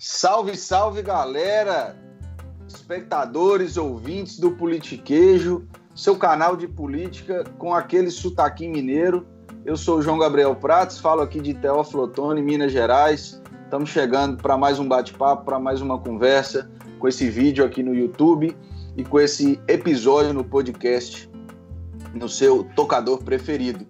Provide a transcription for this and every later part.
Salve, salve, galera! Espectadores, ouvintes do Politiquejo, seu canal de política com aquele sotaquinho mineiro. Eu sou o João Gabriel Prates, falo aqui de Teófilo Otoni, Minas Gerais. Estamos chegando para mais um bate-papo, para mais uma conversa com esse vídeo aqui no YouTube e com esse episódio no podcast, no seu tocador preferido.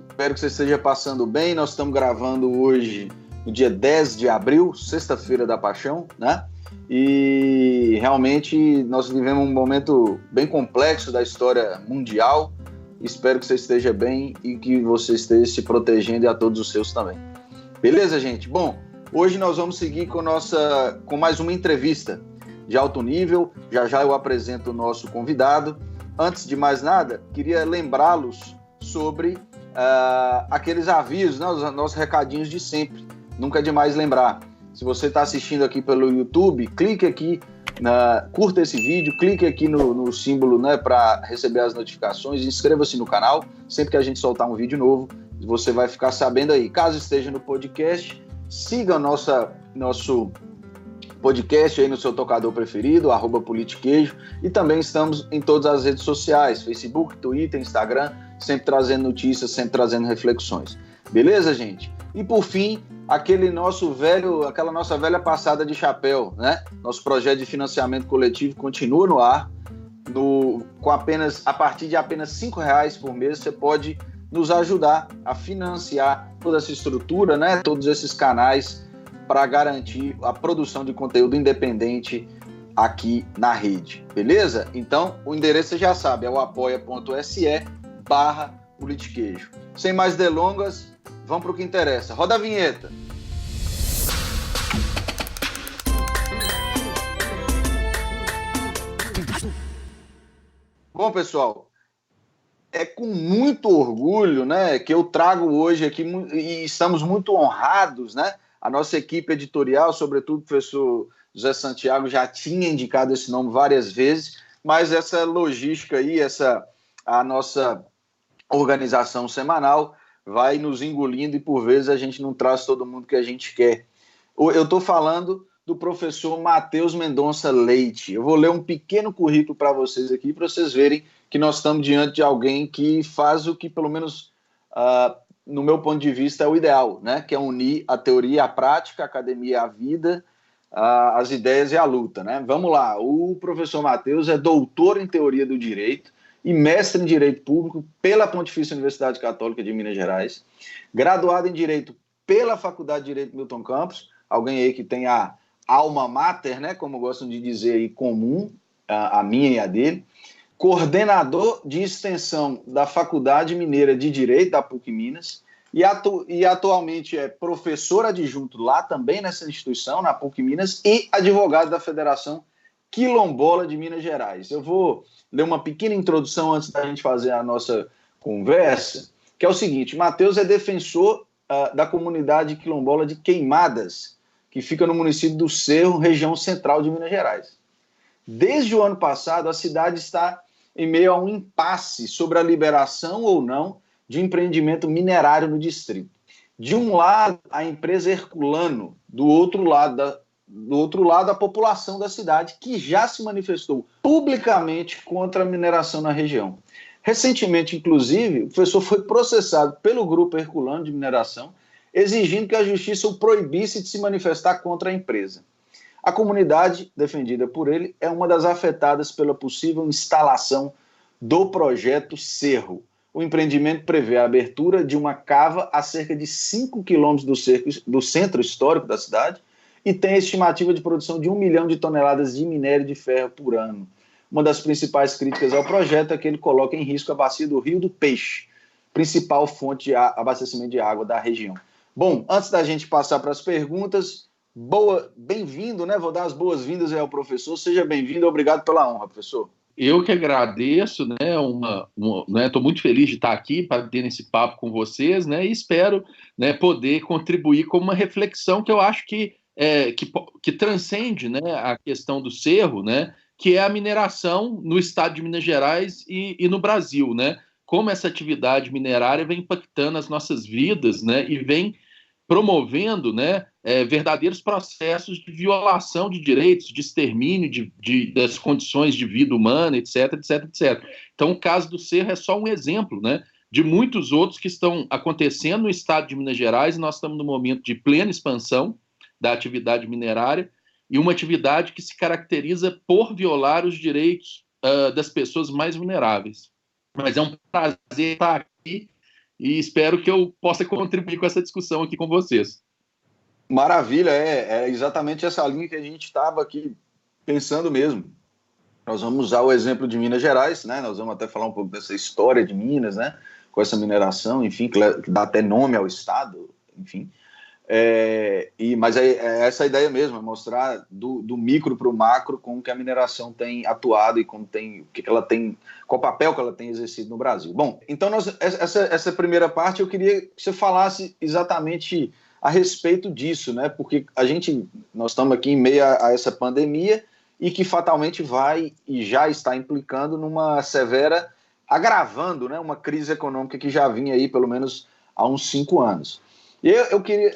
Espero que você esteja passando bem. Nós estamos gravando hoje, no dia 10 de abril, sexta-feira da Paixão, né? E realmente nós vivemos um momento bem complexo da história mundial. Espero que você esteja bem e que você esteja se protegendo e a todos os seus também. Beleza, gente? Bom, hoje nós vamos seguir com mais uma entrevista de alto nível. Já eu apresento o nosso convidado. Antes de mais nada, queria lembrá-los sobre aqueles avisos, né, os nossos recadinhos de sempre. Nunca é demais lembrar. Se você está assistindo aqui pelo YouTube, clique aqui, curta esse vídeo, clique aqui no símbolo, né, para receber as notificações, inscreva-se no canal. Sempre que a gente soltar um vídeo novo, você vai ficar sabendo aí. Caso esteja no podcast, siga nosso podcast aí no seu tocador preferido, @Politiquejo, e também estamos em todas as redes sociais, Facebook, Twitter, Instagram, sempre trazendo notícias, sempre trazendo reflexões. Beleza, gente? E por fim, aquela nossa velha passada de chapéu, né? Nosso projeto de financiamento coletivo continua no ar, a partir de apenas R$5 por mês, você pode nos ajudar a financiar toda essa estrutura, né? Todos esses canais para garantir a produção de conteúdo independente aqui na rede, beleza? Então, o endereço você já sabe, é o apoia.se/Politiquejo. Sem mais delongas, vamos para o que interessa. Roda a vinheta. Bom, pessoal, é com muito orgulho, né, que eu trago hoje aqui, e estamos muito honrados, né? A nossa equipe editorial, sobretudo o professor José Santiago, já tinha indicado esse nome várias vezes, mas essa logística aí, a nossa organização semanal vai nos engolindo e por vezes a gente não traz todo mundo que a gente quer. Eu estou falando do professor Matheus Mendonça Leite. Eu vou ler um pequeno currículo para vocês aqui, para vocês verem que nós estamos diante de alguém que faz o que, pelo menos no meu ponto de vista, é o ideal, né? Que é unir a teoria à prática, a academia à vida, as ideias e a luta, né? Vamos lá, o professor Matheus é doutor em teoria do direito e mestre em Direito Público pela Pontifícia Universidade Católica de Minas Gerais, graduado em Direito pela Faculdade de Direito Milton Campos, alguém aí que tem a alma mater, né, como gostam de dizer aí, comum, a minha e a dele, coordenador de extensão da Faculdade Mineira de Direito da PUC Minas e atualmente é professor adjunto lá também nessa instituição, na PUC Minas, e advogado da Federação Quilombola de Minas Gerais. Eu vou ler uma pequena introdução antes da gente fazer a nossa conversa, que é o seguinte: Matheus é defensor da comunidade quilombola de Queimadas, que fica no município do Cerro, região central de Minas Gerais. Desde o ano passado, a cidade está em meio a um impasse sobre a liberação ou não de empreendimento minerário no distrito. De um lado, a empresa Herculano, do outro lado, a população da cidade, que já se manifestou publicamente contra a mineração na região. Recentemente, inclusive, o professor foi processado pelo grupo Herculano de mineração, exigindo que a justiça o proibisse de se manifestar contra a empresa. A comunidade, defendida por ele, é uma das afetadas pela possível instalação do projeto Cerro. O empreendimento prevê a abertura de uma cava a cerca de 5 quilômetros do centro histórico da cidade e tem a estimativa de produção de 1 milhão de toneladas de minério de ferro por ano. Uma das principais críticas ao projeto é que ele coloca em risco a bacia do Rio do Peixe, principal fonte de abastecimento de água da região. Bom, antes da gente passar para as perguntas, bem-vindo, né? Vou dar as boas-vindas ao professor. Seja bem-vindo, obrigado pela honra, professor. Eu que agradeço, né? Estou muito feliz de estar aqui para ter esse papo com vocês, né? E espero, né, poder contribuir com uma reflexão que eu acho que transcende, né, a questão do Cerro, né? Que é a mineração no estado de Minas Gerais e no Brasil, né? Como essa atividade minerária vem impactando as nossas vidas, né? E vem promovendo, né, verdadeiros processos de violação de direitos, de extermínio das condições de vida humana, etc, etc, etc. Então, o caso do Cerro é só um exemplo, né, de muitos outros que estão acontecendo no estado de Minas Gerais, e nós estamos num momento de plena expansão da atividade minerária, e uma atividade que se caracteriza por violar os direitos das pessoas mais vulneráveis. Mas é um prazer estar aqui e espero que eu possa contribuir com essa discussão aqui com vocês. Maravilha, é exatamente essa linha que a gente estava aqui pensando mesmo. Nós vamos usar o exemplo de Minas Gerais, né? Nós vamos até falar um pouco dessa história de Minas, né? Com essa mineração, enfim, que dá até nome ao estado, enfim. Mas é essa a ideia mesmo, é mostrar do micro para o macro como que a mineração tem atuado e como o que ela tem, qual papel que ela tem exercido no Brasil. Bom, então essa primeira parte eu queria que você falasse exatamente a respeito disso, né? Porque nós estamos aqui em meio a essa pandemia e que fatalmente vai e já está implicando numa severa, agravando, né, uma crise econômica que já vinha aí pelo menos há uns 5 anos. E eu queria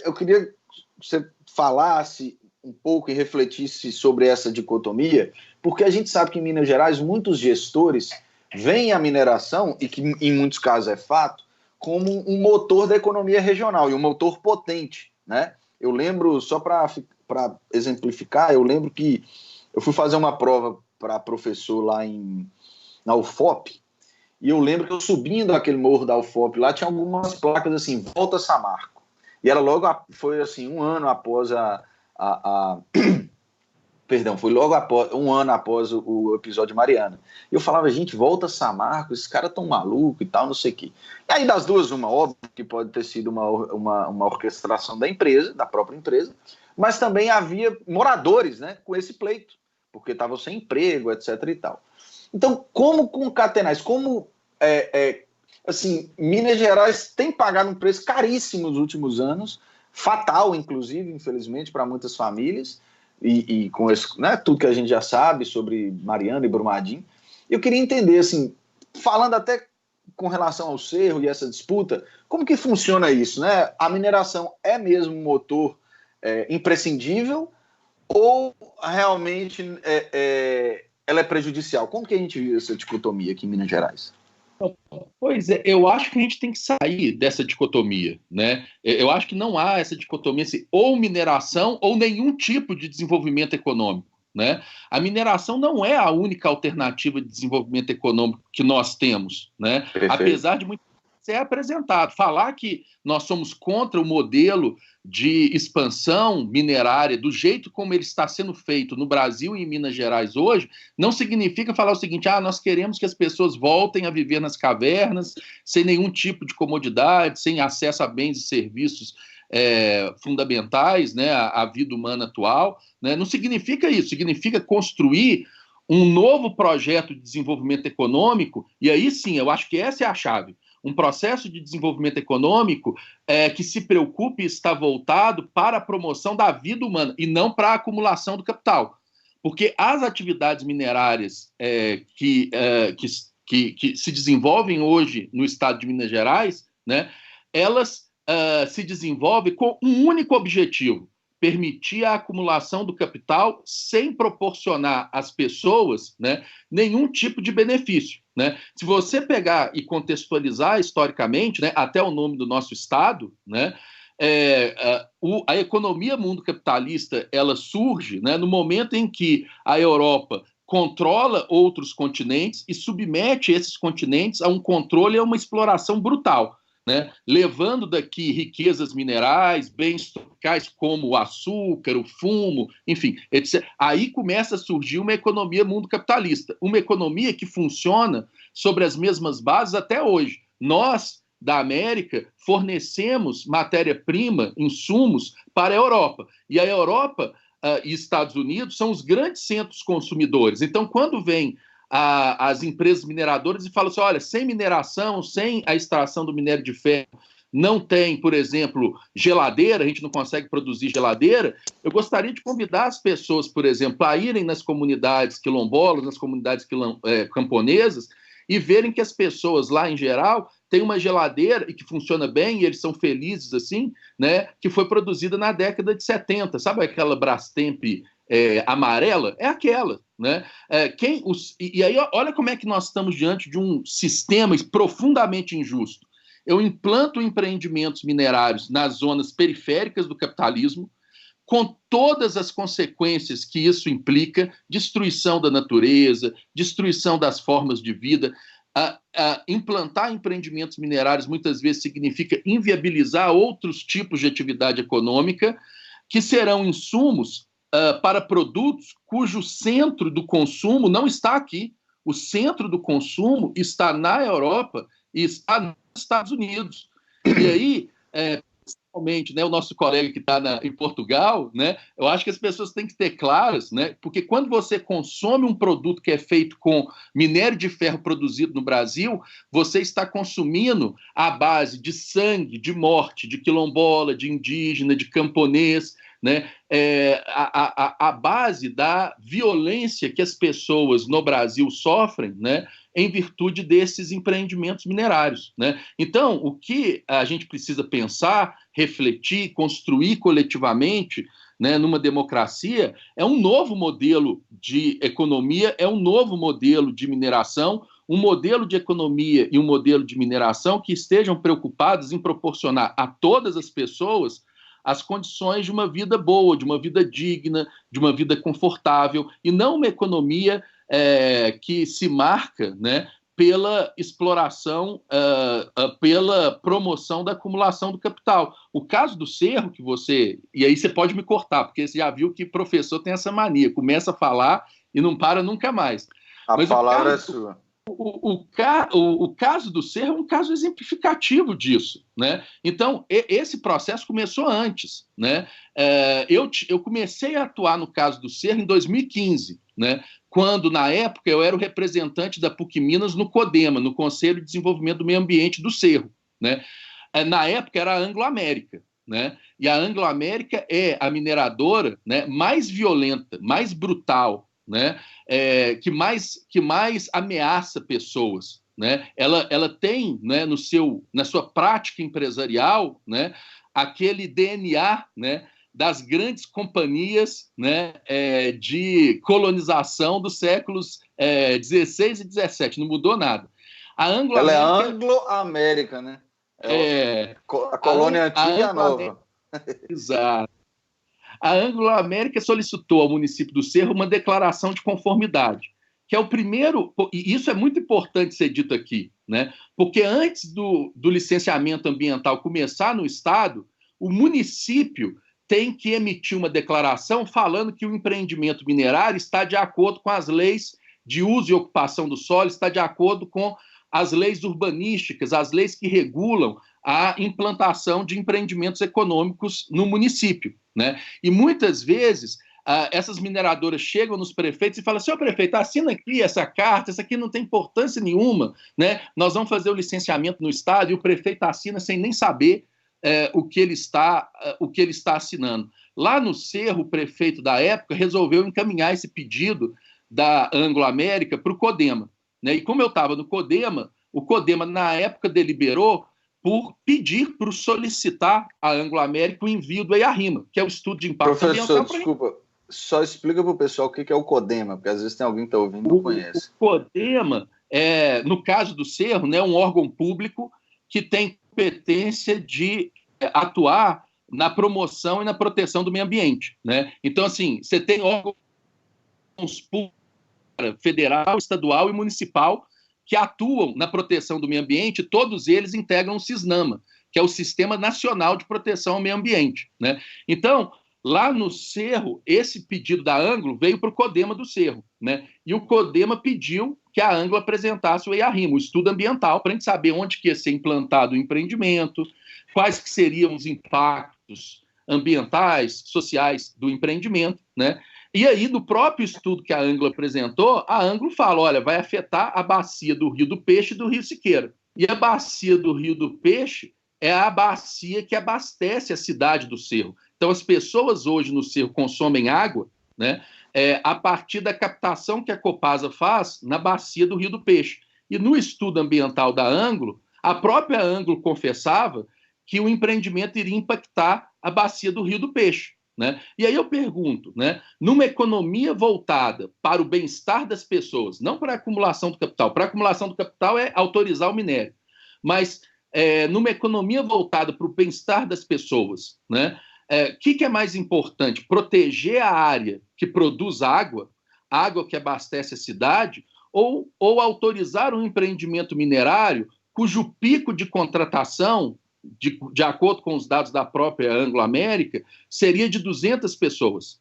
que você falasse um pouco e refletisse sobre essa dicotomia, porque a gente sabe que em Minas Gerais muitos gestores veem a mineração, e que em muitos casos é fato, como um motor da economia regional e um motor potente, né? Eu lembro, só para exemplificar, eu lembro que eu fui fazer uma prova para professor lá na UFOP, e eu lembro que eu subindo aquele morro da UFOP lá, tinha algumas placas assim, Volta Samarco. E era foi assim, um ano após Perdão, foi logo após, um ano após o episódio de Mariana. E eu falava, gente, Volta Samarco, esses caras tão malucos e tal, não sei o quê. E aí, das duas, óbvio que pode ter sido uma orquestração da empresa, da própria empresa, mas também havia moradores, né, com esse pleito, porque estavam sem emprego, etc. e tal. Então, como concatenar isso? Como, assim, Minas Gerais tem pagado um preço caríssimo nos últimos anos, fatal, inclusive, infelizmente, para muitas famílias, e com né, tudo que a gente já sabe sobre Mariana e Brumadinho. Eu queria entender, assim, falando até com relação ao Cerro e essa disputa, como que funciona isso, né? A mineração é mesmo um motor imprescindível ou realmente ela é prejudicial? Como que a gente viu essa dicotomia aqui em Minas Gerais? Pois é, eu acho que a gente tem que sair dessa dicotomia, né? Eu acho que não há essa dicotomia assim, ou mineração ou nenhum tipo de desenvolvimento econômico, né? A mineração não é a única alternativa de desenvolvimento econômico que nós temos, né? Perfeito. Apesar de muito ser apresentado. Falar que nós somos contra o modelo de expansão minerária do jeito como ele está sendo feito no Brasil e em Minas Gerais hoje, não significa falar o seguinte, nós queremos que as pessoas voltem a viver nas cavernas, sem nenhum tipo de comodidade, sem acesso a bens e serviços fundamentais, né, à vida humana atual, né? Não significa isso, significa construir um novo projeto de desenvolvimento econômico, e aí sim, eu acho que essa é a chave. Um processo de desenvolvimento econômico que se preocupe e está voltado para a promoção da vida humana e não para a acumulação do capital. Porque as atividades minerárias que se desenvolvem hoje no estado de Minas Gerais, né, elas se desenvolvem com um único objetivo: permitir a acumulação do capital sem proporcionar às pessoas, né, nenhum tipo de benefício, né? Se você pegar e contextualizar historicamente, né, até o nome do nosso estado, né, a economia mundo capitalista ela surge, né, no momento em que a Europa controla outros continentes e submete esses continentes a um controle e a uma exploração brutal, né, levando daqui riquezas minerais, bens tropicais como o açúcar, o fumo, enfim, etc. Aí começa a surgir uma economia mundo capitalista, uma economia que funciona sobre as mesmas bases até hoje. Nós, da América, fornecemos matéria-prima, insumos para a Europa, e a Europa e Estados Unidos são os grandes centros consumidores. Então, quando vem as empresas mineradoras e falam assim, olha, sem mineração, sem a extração do minério de ferro, não tem, por exemplo, geladeira, a gente não consegue produzir geladeira. Eu gostaria de convidar as pessoas, por exemplo, a irem nas comunidades quilombolas, nas comunidades camponesas, e verem que as pessoas lá, em geral, tem uma geladeira e que funciona bem, e eles são felizes assim, né, que foi produzida na década de 70. Sabe aquela Brastemp amarela? É aquela. Né? E aí, olha como é que nós estamos diante de um sistema profundamente injusto. Eu implanto empreendimentos minerários nas zonas periféricas do capitalismo, com todas as consequências que isso implica, destruição da natureza, destruição das formas de vida. Implantar empreendimentos minerários muitas vezes significa inviabilizar outros tipos de atividade econômica, que serão insumos para produtos cujo centro do consumo não está aqui. O centro do consumo está na Europa e está nos Estados Unidos. E aí, principalmente, né, o nosso colega que está em Portugal, né, eu acho que as pessoas têm que ter claras, né, porque quando você consome um produto que é feito com minério de ferro produzido no Brasil, você está consumindo à base de sangue, de morte, de quilombola, de indígena, de camponês, né, a base da violência que as pessoas no Brasil sofrem, né, em virtude desses empreendimentos minerários. Né? Então, o que a gente precisa pensar, refletir, construir coletivamente, né, numa democracia, é um novo modelo de economia, é um novo modelo de mineração, um modelo de economia e um modelo de mineração que estejam preocupados em proporcionar a todas as pessoas as condições de uma vida boa, de uma vida digna, de uma vida confortável, e não uma economia que se marca, né, pela exploração, pela promoção da acumulação do capital. O caso do Cerro, que você... E aí você pode me cortar, porque você já viu que professor tem essa mania, começa a falar e não para nunca mais. Mas palavra é sua. O caso do Cerro é um caso exemplificativo disso, né? Então, esse processo começou antes, né? Eu comecei a atuar no caso do Cerro em 2015, né? Quando, na época, eu era o representante da PUC Minas no CODEMA, no Conselho de Desenvolvimento do Meio Ambiente do Cerro, né? Na época era a Anglo América, né? E a Anglo América é a mineradora, né, mais violenta, mais brutal, né, que mais ameaça pessoas, né? Ela tem, né, na sua prática empresarial, né, aquele DNA, né, das grandes companhias, né, de colonização dos séculos 16 e 17, não mudou nada. Ela é Anglo-América, né? A colônia antiga e a nova. Exato. A Anglo-América solicitou ao município do Cerro uma declaração de conformidade, que é o primeiro, e isso é muito importante ser dito aqui, né? Porque antes do licenciamento ambiental começar no Estado, o município tem que emitir uma declaração falando que o empreendimento minerário está de acordo com as leis de uso e ocupação do solo, está de acordo com as leis urbanísticas, as leis que regulam a implantação de empreendimentos econômicos no município, né? E muitas vezes essas mineradoras chegam nos prefeitos e falam: senhor prefeito, assina aqui essa carta, essa aqui não tem importância nenhuma, né? Nós vamos fazer o licenciamento no Estado, e o prefeito assina sem nem saber o que ele está assinando. Lá no Cerro, o prefeito da época resolveu encaminhar esse pedido da Anglo América para o CODEMA, né? E como eu estava no CODEMA, o CODEMA, na época, deliberou por pedir, por solicitar à Anglo América o envio do EIA-RIMA, que é o estudo de impacto ambiental. Professor, desculpa, só explica para o pessoal o que é o CODEMA, porque às vezes tem alguém que está ouvindo e não conhece. O CODEMA no caso do Cerro, né, um órgão público que tem competência de atuar na promoção e na proteção do meio ambiente, né? Então, assim, você tem órgãos públicos, federal, estadual e municipal, que atuam na proteção do meio ambiente. Todos eles integram o SISNAMA, que é o Sistema Nacional de Proteção ao Meio Ambiente, né? Então, lá no Cerro, esse pedido da Anglo veio para o CODEMA do Cerro, né? E o CODEMA pediu que a Anglo apresentasse o EIA-RIMA, o estudo ambiental, para a gente saber onde que ia ser implantado o empreendimento, quais que seriam os impactos ambientais, sociais do empreendimento, né? E aí, do próprio estudo que a Anglo apresentou, a Anglo fala: olha, vai afetar a bacia do Rio do Peixe e do Rio Siqueira. E a bacia do Rio do Peixe é a bacia que abastece a cidade do Cerro. Então, as pessoas hoje no Cerro consomem água, né, a partir da captação que a Copasa faz na bacia do Rio do Peixe. E no estudo ambiental da Anglo, A própria Anglo confessava que o empreendimento iria impactar a bacia do Rio do Peixe, né? E aí eu pergunto, né, numa economia voltada para o bem-estar das pessoas, não para a acumulação do capital, para a acumulação do capital é autorizar o minério, mas numa economia voltada para o bem-estar das pessoas, né, que é mais importante? Proteger a área que produz água que abastece a cidade, ou autorizar um empreendimento minerário cujo pico de contratação, de acordo com os dados da própria Anglo-América, seria de 200 pessoas.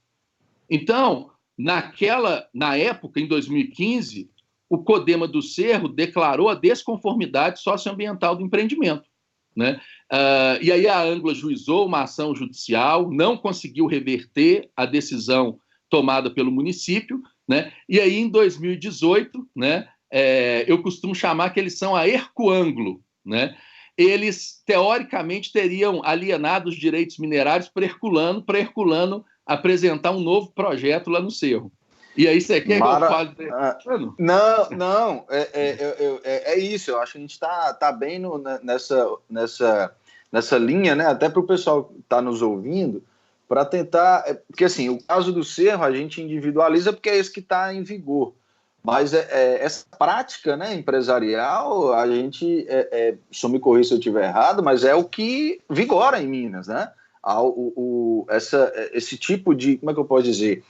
Então, na época, em 2015, o CODEMA do Cerro declarou a desconformidade socioambiental do empreendimento, né? E aí a Anglo ajuizou uma ação judicial, não conseguiu reverter a decisão tomada pelo município, né? E aí, em 2018, né, eu costumo chamar que eles são a Hercoanglo, né? Eles, teoricamente, teriam alienado os direitos minerários para Herculano apresentar um novo projeto lá no Cerro. E aí você quer que eu fale? Não, é isso. Eu acho que a gente está bem nessa linha, né? Até para o pessoal que está nos ouvindo, para tentar... Porque, assim, o caso do Cerro a gente individualiza porque é esse que está em vigor. Mas essa prática, né, empresarial, a gente, só me corrija se eu estiver errado, mas é o que vigora em Minas, né? Esse tipo de, como é que eu posso dizer,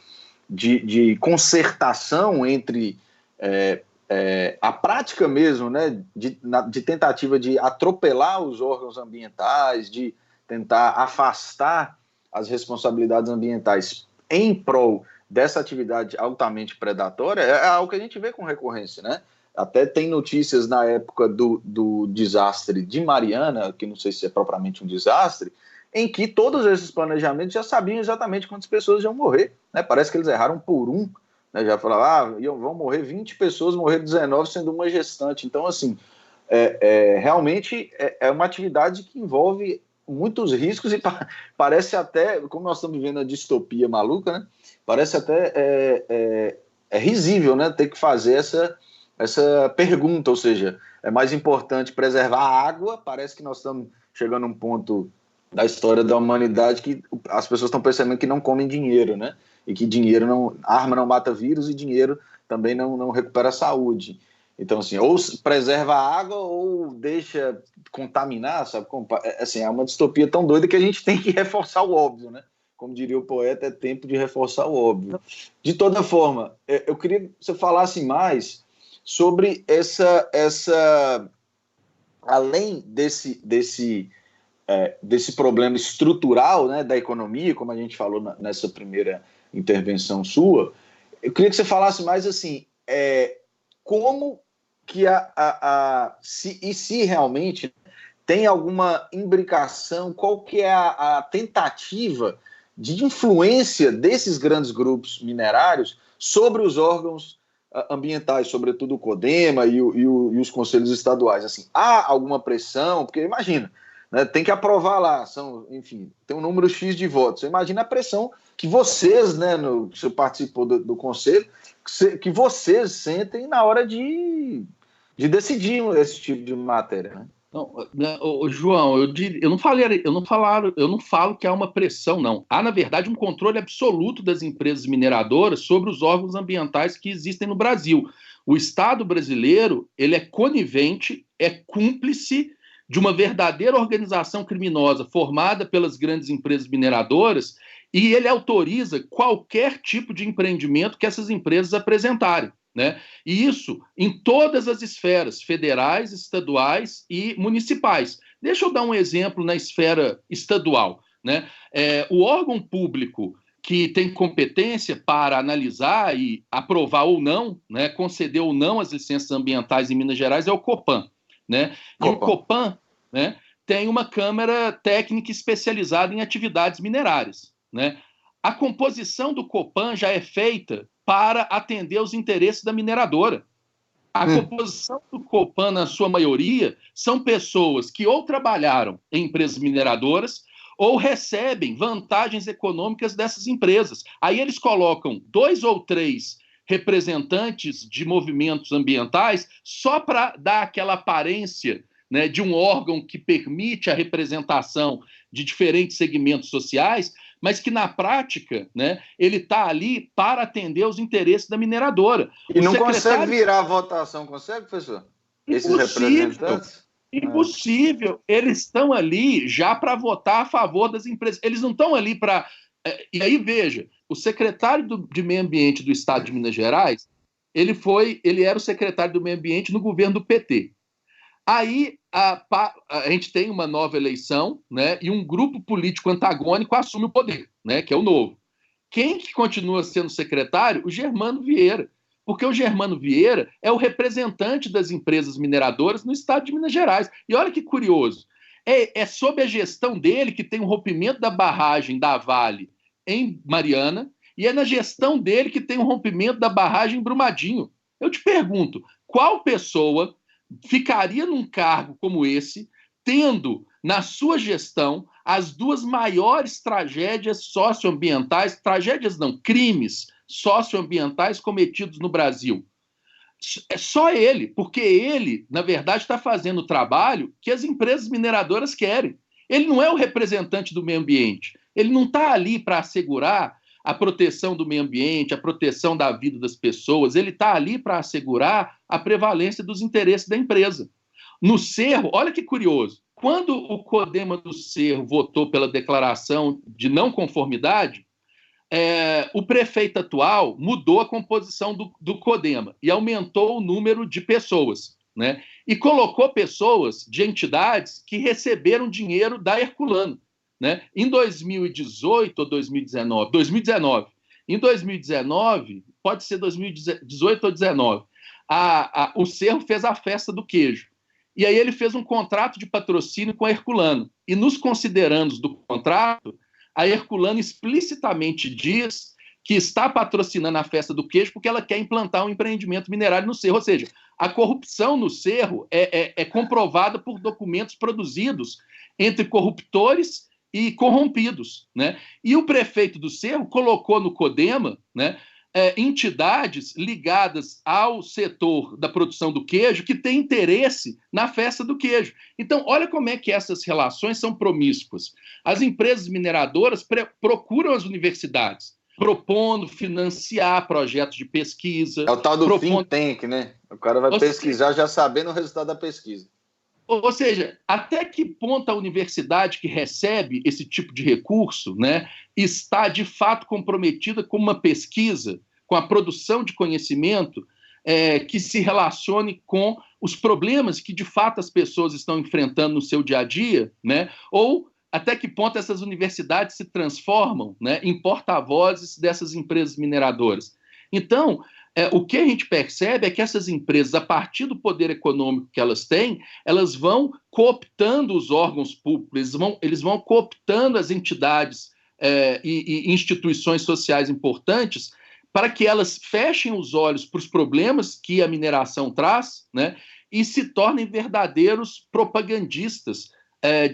de concertação entre a prática mesmo, né, de tentativa de atropelar os órgãos ambientais, de tentar afastar as responsabilidades ambientais em prol dessa atividade altamente predatória, é algo que a gente vê com recorrência, né? Até tem notícias na época do desastre de Mariana, que não sei se é propriamente um desastre, em que todos esses planejamentos já sabiam exatamente quantas pessoas iam morrer, né? Parece que eles erraram por um, né? Já falavam, vão morrer 20 pessoas, morrer 19, sendo uma gestante. Então, assim, realmente é uma atividade que envolve muitos riscos e parece até, como nós estamos vivendo a distopia maluca, né? Parece até risível, né? Ter que fazer essa pergunta, ou seja, é mais importante preservar a água. Parece que nós estamos chegando a um ponto da história da humanidade que as pessoas estão percebendo que não comem dinheiro, né? E que arma não mata vírus e dinheiro também não recupera a saúde. Então, assim, ou preserva a água ou deixa contaminar, sabe? Assim, é uma distopia tão doida que a gente tem que reforçar o óbvio, né? Como diria o poeta, é tempo de reforçar o óbvio. De toda forma, eu queria que você falasse mais sobre além desse problema estrutural, né, da economia, como a gente falou nessa primeira intervenção sua. Eu queria que você falasse mais assim, como que se realmente tem alguma imbricação, qual que é a tentativa de influência desses grandes grupos minerários sobre os órgãos ambientais, sobretudo o CODEMA e os conselhos estaduais. Assim, há alguma pressão? Porque imagina, né, tem que aprovar lá, enfim, tem um número X de votos. Imagina a pressão que vocês, né, você participou do conselho, que vocês sentem na hora de decidir esse tipo de matéria, né? Não, João, eu não falo que há uma pressão, não. Há, na verdade, um controle absoluto das empresas mineradoras sobre os órgãos ambientais que existem no Brasil. O Estado brasileiro, ele é conivente, é cúmplice de uma verdadeira organização criminosa formada pelas grandes empresas mineradoras, e ele autoriza qualquer tipo de empreendimento que essas empresas apresentarem, né? E isso em todas as esferas, federais, estaduais e municipais. Deixa eu dar um exemplo na esfera estadual, né? O órgão público que tem competência para analisar e aprovar ou não, né, conceder ou não as licenças ambientais em Minas Gerais é o Copan, né? E o Copan, né, tem uma câmara técnica especializada em atividades minerárias, né? A composição do Copan já é feita para atender os interesses da mineradora. A composição do Copan, na sua maioria, são pessoas que ou trabalharam em empresas mineradoras ou recebem vantagens econômicas dessas empresas. Aí eles colocam 2 ou 3 representantes de movimentos ambientais só para dar aquela aparência né, de um órgão que permite a representação de diferentes segmentos sociais, mas que, na prática, né, ele está ali para atender os interesses da mineradora. E não consegue virar a votação, consegue, professor? Esses representantes? Impossível. Eles estão ali já para votar a favor das empresas. Eles não estão ali para... E aí, veja, o secretário de Meio Ambiente do Estado de Minas Gerais, ele era o secretário do Meio Ambiente no governo do PT. Aí a gente tem uma nova eleição, né, e um grupo político antagônico assume o poder, né, que é o Novo. Quem que continua sendo secretário? O Germano Vieira. Porque o Germano Vieira é o representante das empresas mineradoras no estado de Minas Gerais. E olha que curioso, é sob a gestão dele que tem o rompimento da barragem da Vale em Mariana, e é na gestão dele que tem o rompimento da barragem em Brumadinho. Eu te pergunto, qual pessoa ficaria num cargo como esse, tendo na sua gestão as duas maiores tragédias socioambientais, tragédias não, crimes socioambientais cometidos no Brasil? É só ele, porque ele, na verdade, está fazendo o trabalho que as empresas mineradoras querem. Ele não é o representante do meio ambiente, ele não está ali para assegurar a proteção do meio ambiente, a proteção da vida das pessoas, ele está ali para assegurar a prevalência dos interesses da empresa. No Cerro, olha que curioso, quando o CODEMA do Cerro votou pela declaração de não conformidade, o prefeito atual mudou a composição do CODEMA e aumentou o número de pessoas, né? E colocou pessoas de entidades que receberam dinheiro da Herculano, né? Em 2018 ou 2019? 2019. Em 2019, pode ser 2018 ou 2019, o Cerro fez a festa do queijo. E aí ele fez um contrato de patrocínio com a Herculano. E nos considerandos do contrato, a Herculano explicitamente diz que está patrocinando a festa do queijo porque ela quer implantar um empreendimento minerário no Cerro. Ou seja, a corrupção no Cerro é comprovada por documentos produzidos entre corruptores e corrompidos, né? E o prefeito do Cerro colocou no CODEMA, né, entidades ligadas ao setor da produção do queijo que têm interesse na festa do queijo. Então, olha como é que essas relações são promíscuas. As empresas mineradoras procuram as universidades, propondo financiar projetos de pesquisa. É o tal do think tank, né? O cara vai pesquisar já sabendo o resultado da pesquisa. Ou seja, até que ponto a universidade que recebe esse tipo de recurso, né, está de fato comprometida com uma pesquisa, com a produção de conhecimento que se relacione com os problemas que de fato as pessoas estão enfrentando no seu dia a dia, né? Ou até que ponto essas universidades se transformam, né, em porta-vozes dessas empresas mineradoras. Então, o que a gente percebe é que essas empresas, a partir do poder econômico que elas têm, elas vão cooptando os órgãos públicos, eles vão cooptando as entidades e instituições sociais importantes para que elas fechem os olhos para os problemas que a mineração traz, né, e se tornem verdadeiros propagandistas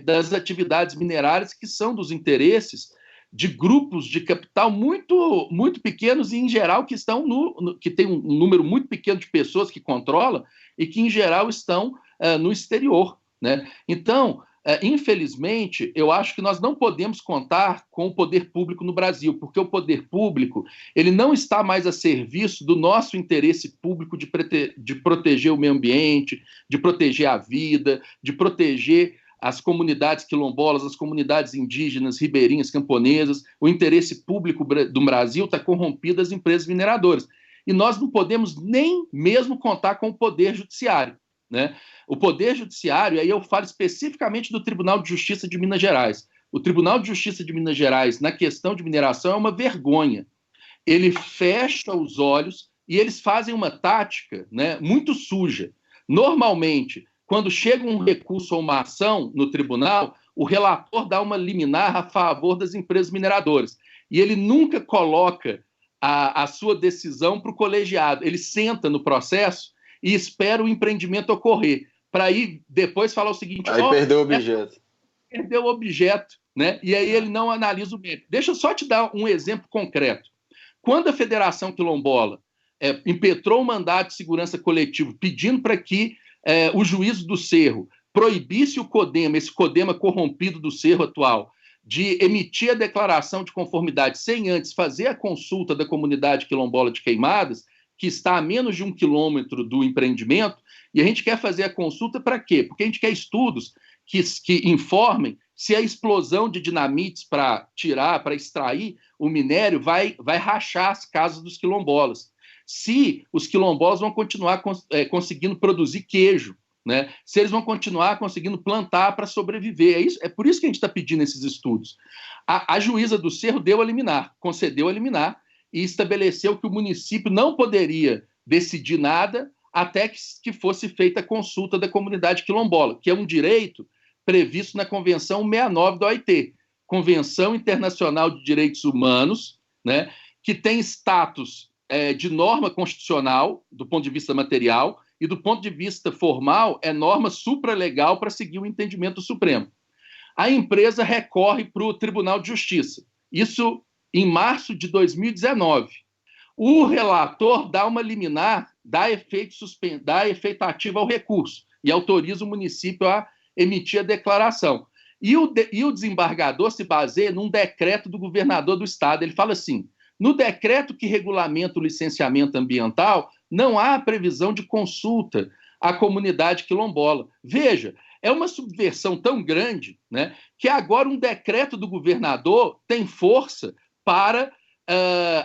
das atividades minerárias que são dos interesses de grupos de capital muito, muito pequenos e, em geral, que tem um número muito pequeno de pessoas que controlam e que, em geral, estão no exterior, né? Então, infelizmente, eu acho que nós não podemos contar com o poder público no Brasil, porque o poder público ele não está mais a serviço do nosso interesse público de proteger o meio ambiente, de proteger a vida, de proteger as comunidades quilombolas, as comunidades indígenas, ribeirinhas, camponesas. O interesse público do Brasil está corrompido das empresas mineradoras. E nós não podemos nem mesmo contar com o Poder Judiciário, né? O Poder Judiciário, aí eu falo especificamente do Tribunal de Justiça de Minas Gerais. O Tribunal de Justiça de Minas Gerais, na questão de mineração, é uma vergonha. Ele fecha os olhos e eles fazem uma tática, né, muito suja. Normalmente, quando chega um recurso ou uma ação no tribunal, o relator dá uma liminar a favor das empresas mineradoras. E ele nunca coloca a sua decisão para o colegiado. Ele senta no processo e espera o empreendimento ocorrer, para aí depois falar o seguinte... Aí perdeu o objeto. Perdeu o objeto, né? E aí ele não analisa o mérito. Deixa eu só te dar um exemplo concreto. Quando a Federação Quilombola impetrou um mandado de segurança coletivo pedindo para que o juízo do Cerro proibisse o CODEMA, esse CODEMA corrompido do Cerro atual, de emitir a declaração de conformidade sem antes fazer a consulta da comunidade quilombola de Queimadas, que está a menos de 1 quilômetro do empreendimento, e a gente quer fazer a consulta para quê? Porque a gente quer estudos que informem se a explosão de dinamites para tirar, para extrair o minério vai rachar as casas dos quilombolas. Se os quilombolas vão continuar conseguindo produzir queijo, né? Se eles vão continuar conseguindo plantar para sobreviver. É por isso que a gente está pedindo esses estudos. A juíza do Cerro deu a liminar, concedeu a liminar e estabeleceu que o município não poderia decidir nada até que fosse feita a consulta da comunidade quilombola, que é um direito previsto na Convenção 69 da OIT, Convenção Internacional de Direitos Humanos, né, que tem status de norma constitucional, do ponto de vista material, e do ponto de vista formal, é norma supralegal para seguir o entendimento do Supremo. A empresa recorre para o Tribunal de Justiça. Isso em março de 2019. O relator dá uma liminar, dá efeito ativo ao recurso e autoriza o município a emitir a declaração. E o desembargador se baseia num decreto do governador do estado. Ele fala assim: no decreto que regulamenta o licenciamento ambiental, não há previsão de consulta à comunidade quilombola. Veja, é uma subversão tão grande, né, que agora um decreto do governador tem força para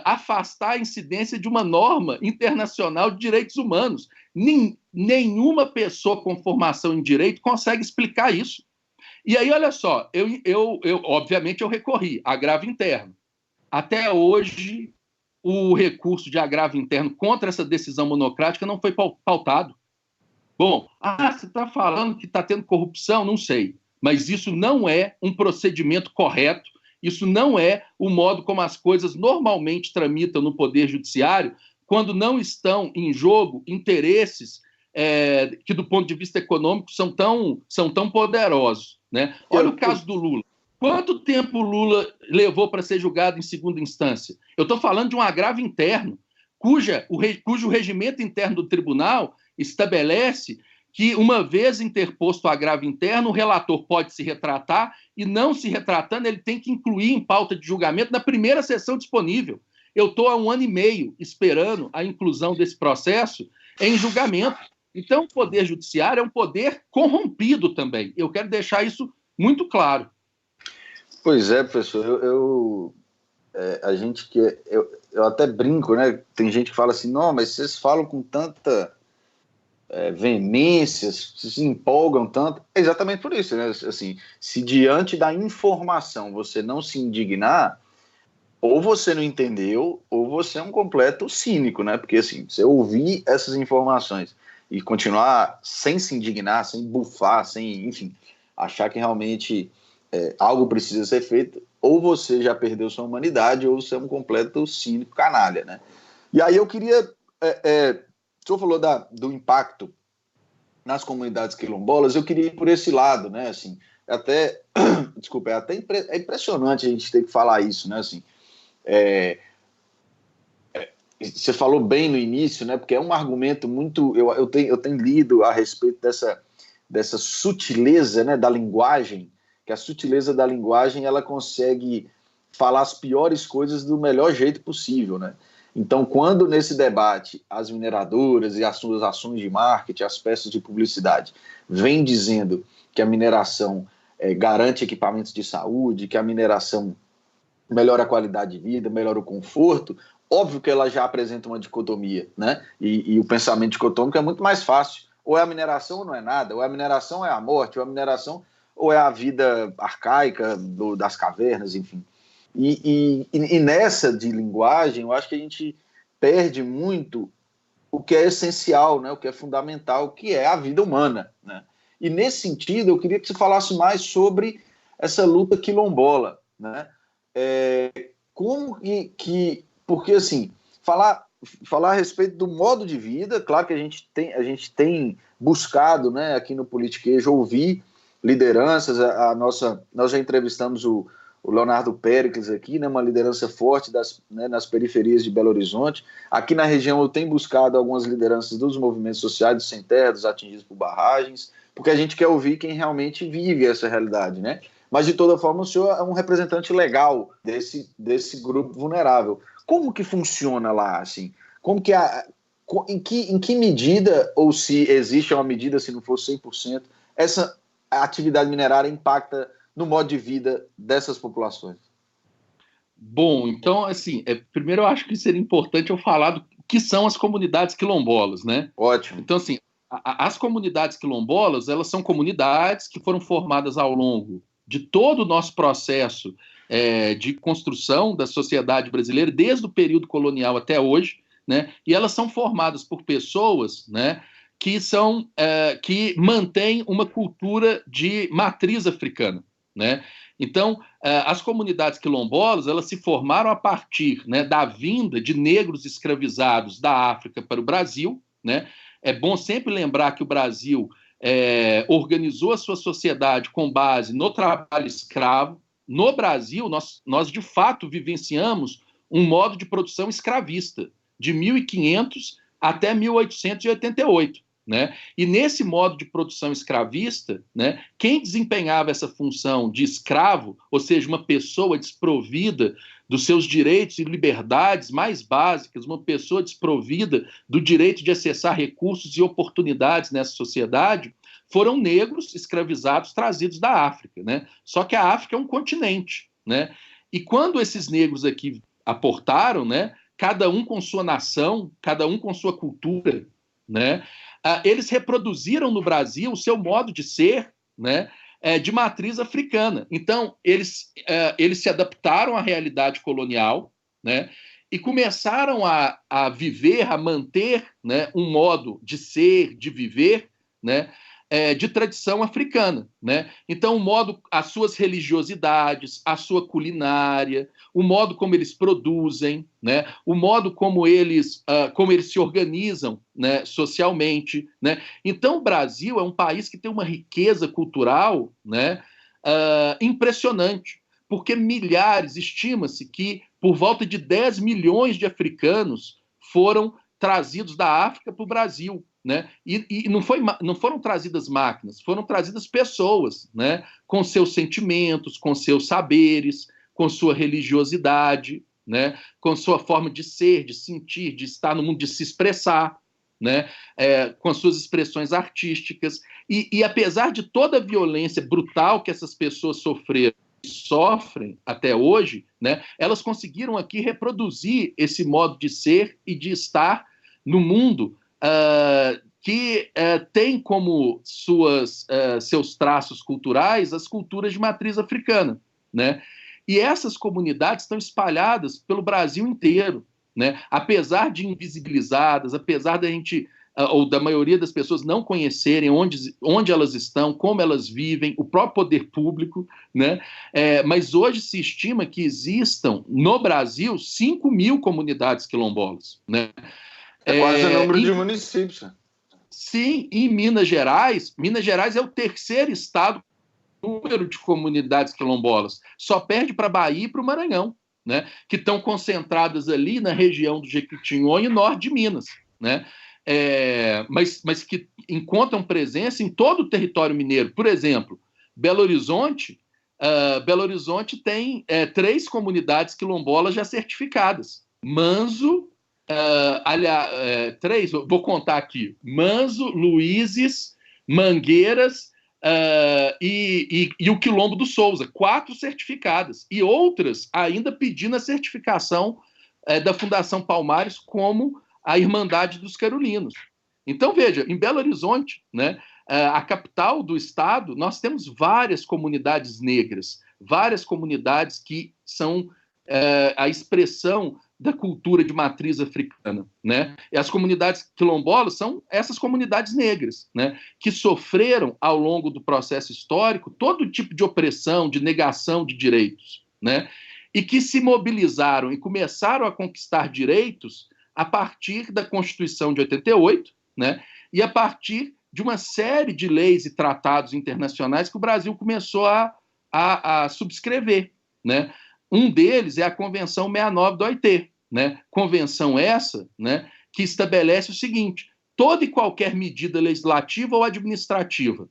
afastar a incidência de uma norma internacional de direitos humanos. Nenhuma pessoa com formação em direito consegue explicar isso. E aí, olha só, obviamente eu recorri a agravo interno. Até hoje, o recurso de agravo interno contra essa decisão monocrática não foi pautado. Bom, você está falando que está tendo corrupção? Não sei. Mas isso não é um procedimento correto, isso não é o modo como as coisas normalmente tramitam no Poder Judiciário, quando não estão em jogo interesses que, do ponto de vista econômico, são tão poderosos, né? Olha o caso do Lula. Quanto tempo o Lula levou para ser julgado em segunda instância? Eu estou falando de um agravo interno, cujo regimento interno do tribunal estabelece que, uma vez interposto o agravo interno, o relator pode se retratar e, não se retratando, ele tem que incluir em pauta de julgamento na primeira sessão disponível. Eu estou há 1 ano e meio esperando a inclusão desse processo em julgamento. Então, o Poder Judiciário é um poder corrompido também. Eu quero deixar isso muito claro. Pois é, professor, eu até brinco, né? Tem gente que fala assim, não, mas vocês falam com tanta veemência, se empolgam tanto. É exatamente por isso, né? Assim, se diante da informação você não se indignar, ou você não entendeu, ou você é um completo cínico, né? Porque, assim, você ouvir essas informações e continuar sem se indignar, sem bufar, sem, enfim, achar que realmente algo precisa ser feito, ou você já perdeu sua humanidade, ou você é um completo cínico canalha, né? E aí eu queria... o senhor falou do impacto nas comunidades quilombolas, eu queria ir por esse lado, né? Assim, desculpa, é impressionante a gente ter que falar isso, né? Assim, você falou bem no início, né? Porque é um argumento muito... Eu tenho lido a respeito dessa sutileza, né, da linguagem, que a sutileza da linguagem ela consegue falar as piores coisas do melhor jeito possível, né? Então, quando nesse debate as mineradoras e as suas ações de marketing, as peças de publicidade, vêm dizendo que a mineração garante equipamentos de saúde, que a mineração melhora a qualidade de vida, melhora o conforto, óbvio que ela já apresenta uma dicotomia, né? E o pensamento dicotômico é muito mais fácil. Ou é a mineração ou não é nada, ou a mineração é a morte, ou a mineração ou é a vida arcaica das cavernas, enfim. E nessa de linguagem, eu acho que a gente perde muito o que é essencial, né? O que é fundamental, que é a vida humana, né? E nesse sentido, eu queria que você falasse mais sobre essa luta quilombola, né? Porque, assim, falar a respeito do modo de vida, claro que a gente tem buscado, né, aqui no Politiquejo, ouvir lideranças. Nós já entrevistamos o Leonardo Péricles aqui, né, uma liderança forte nas periferias de Belo Horizonte. Aqui na região eu tenho buscado algumas lideranças dos movimentos sociais, dos sem terra, dos atingidos por barragens, porque a gente quer ouvir quem realmente vive essa realidade, né? Mas, de toda forma, o senhor é um representante legal desse grupo vulnerável. Como que funciona lá, assim? Como que em que medida, ou se existe uma medida, se não for 100%, essa atividade minerária impacta no modo de vida dessas populações? Bom, então, assim, primeiro eu acho que seria importante eu falar do que são as comunidades quilombolas, né? Ótimo. Então, assim, as comunidades quilombolas, elas são comunidades que foram formadas ao longo de todo o nosso processo de construção da sociedade brasileira, desde o período colonial até hoje, né? E elas são formadas por pessoas, né, que mantêm uma cultura de matriz africana, né? Então, as comunidades quilombolas, elas se formaram a partir, né, da vinda de negros escravizados da África para o Brasil, né? É bom sempre lembrar que o Brasil organizou a sua sociedade com base no trabalho escravo. No Brasil, nós de fato vivenciamos um modo de produção escravista, de 1500 até 1888. Né? E nesse modo de produção escravista, né, quem desempenhava essa função de escravo, ou seja, uma pessoa desprovida dos seus direitos e liberdades mais básicas, uma pessoa desprovida do direito de acessar recursos e oportunidades nessa sociedade, foram negros escravizados trazidos da África. Né? Só que a África é um continente. Né? E quando esses negros aqui aportaram, né, cada um com sua nação, cada um com sua cultura, né, eles reproduziram no Brasil o seu modo de ser, né, de matriz africana. Então, eles se adaptaram à realidade colonial, né, e começaram a viver, a manter, né, um modo de ser, de viver, né, de tradição africana. Né? Então, as suas religiosidades, a sua culinária, o modo como eles produzem, né? O modo como eles se organizam, né, socialmente. Né? Então, o Brasil é um país que tem uma riqueza cultural, né, impressionante, porque estima-se que por volta de 10 milhões de africanos foram trazidos da África para o Brasil. Né? E não foram trazidas máquinas, foram trazidas pessoas, né? Com seus sentimentos, com seus saberes, com sua religiosidade, né? Com sua forma de ser, de sentir, de estar no mundo, de se expressar, né? Com suas expressões artísticas. E apesar de toda a violência brutal que essas pessoas sofrem até hoje, né? Elas conseguiram aqui reproduzir esse modo de ser e de estar no mundo, que tem como seus traços culturais as culturas de matriz africana. Né? E essas comunidades estão espalhadas pelo Brasil inteiro. Né? Apesar de invisibilizadas, apesar da gente, ou da maioria das pessoas não conhecerem onde elas estão, como elas vivem, o próprio poder público, né? Mas hoje se estima que existam no Brasil 5 mil comunidades quilombolas. Né? Quase o número de municípios. Sim, em Minas Gerais é o terceiro estado com número de comunidades quilombolas. Só perde para a Bahia e para o Maranhão, né? Que estão concentradas ali na região do Jequitinhonha e norte de Minas. Né? Mas que encontram presença em todo o território mineiro. Por exemplo, Belo Horizonte tem 3 comunidades quilombolas já certificadas. Manso, 3, vou contar aqui: Manso, Luizes, Mangueiras e o Quilombo do Souza, 4 certificadas, e outras ainda pedindo a certificação da Fundação Palmares, como a Irmandade dos Carolinos. Então, veja, em Belo Horizonte, né, a capital do estado, nós temos várias comunidades negras, várias comunidades que são a expressão da cultura de matriz africana. Né? E as comunidades quilombolas são essas comunidades negras, né, que sofreram, ao longo do processo histórico, todo tipo de opressão, de negação de direitos. Né? E que se mobilizaram e começaram a conquistar direitos a partir da Constituição de 88, né, e a partir de uma série de leis e tratados internacionais que o Brasil começou a subscrever. Né? Um deles é a Convenção 69 da OIT, né? Convenção essa, né, que estabelece o seguinte: toda e qualquer medida legislativa ou administrativa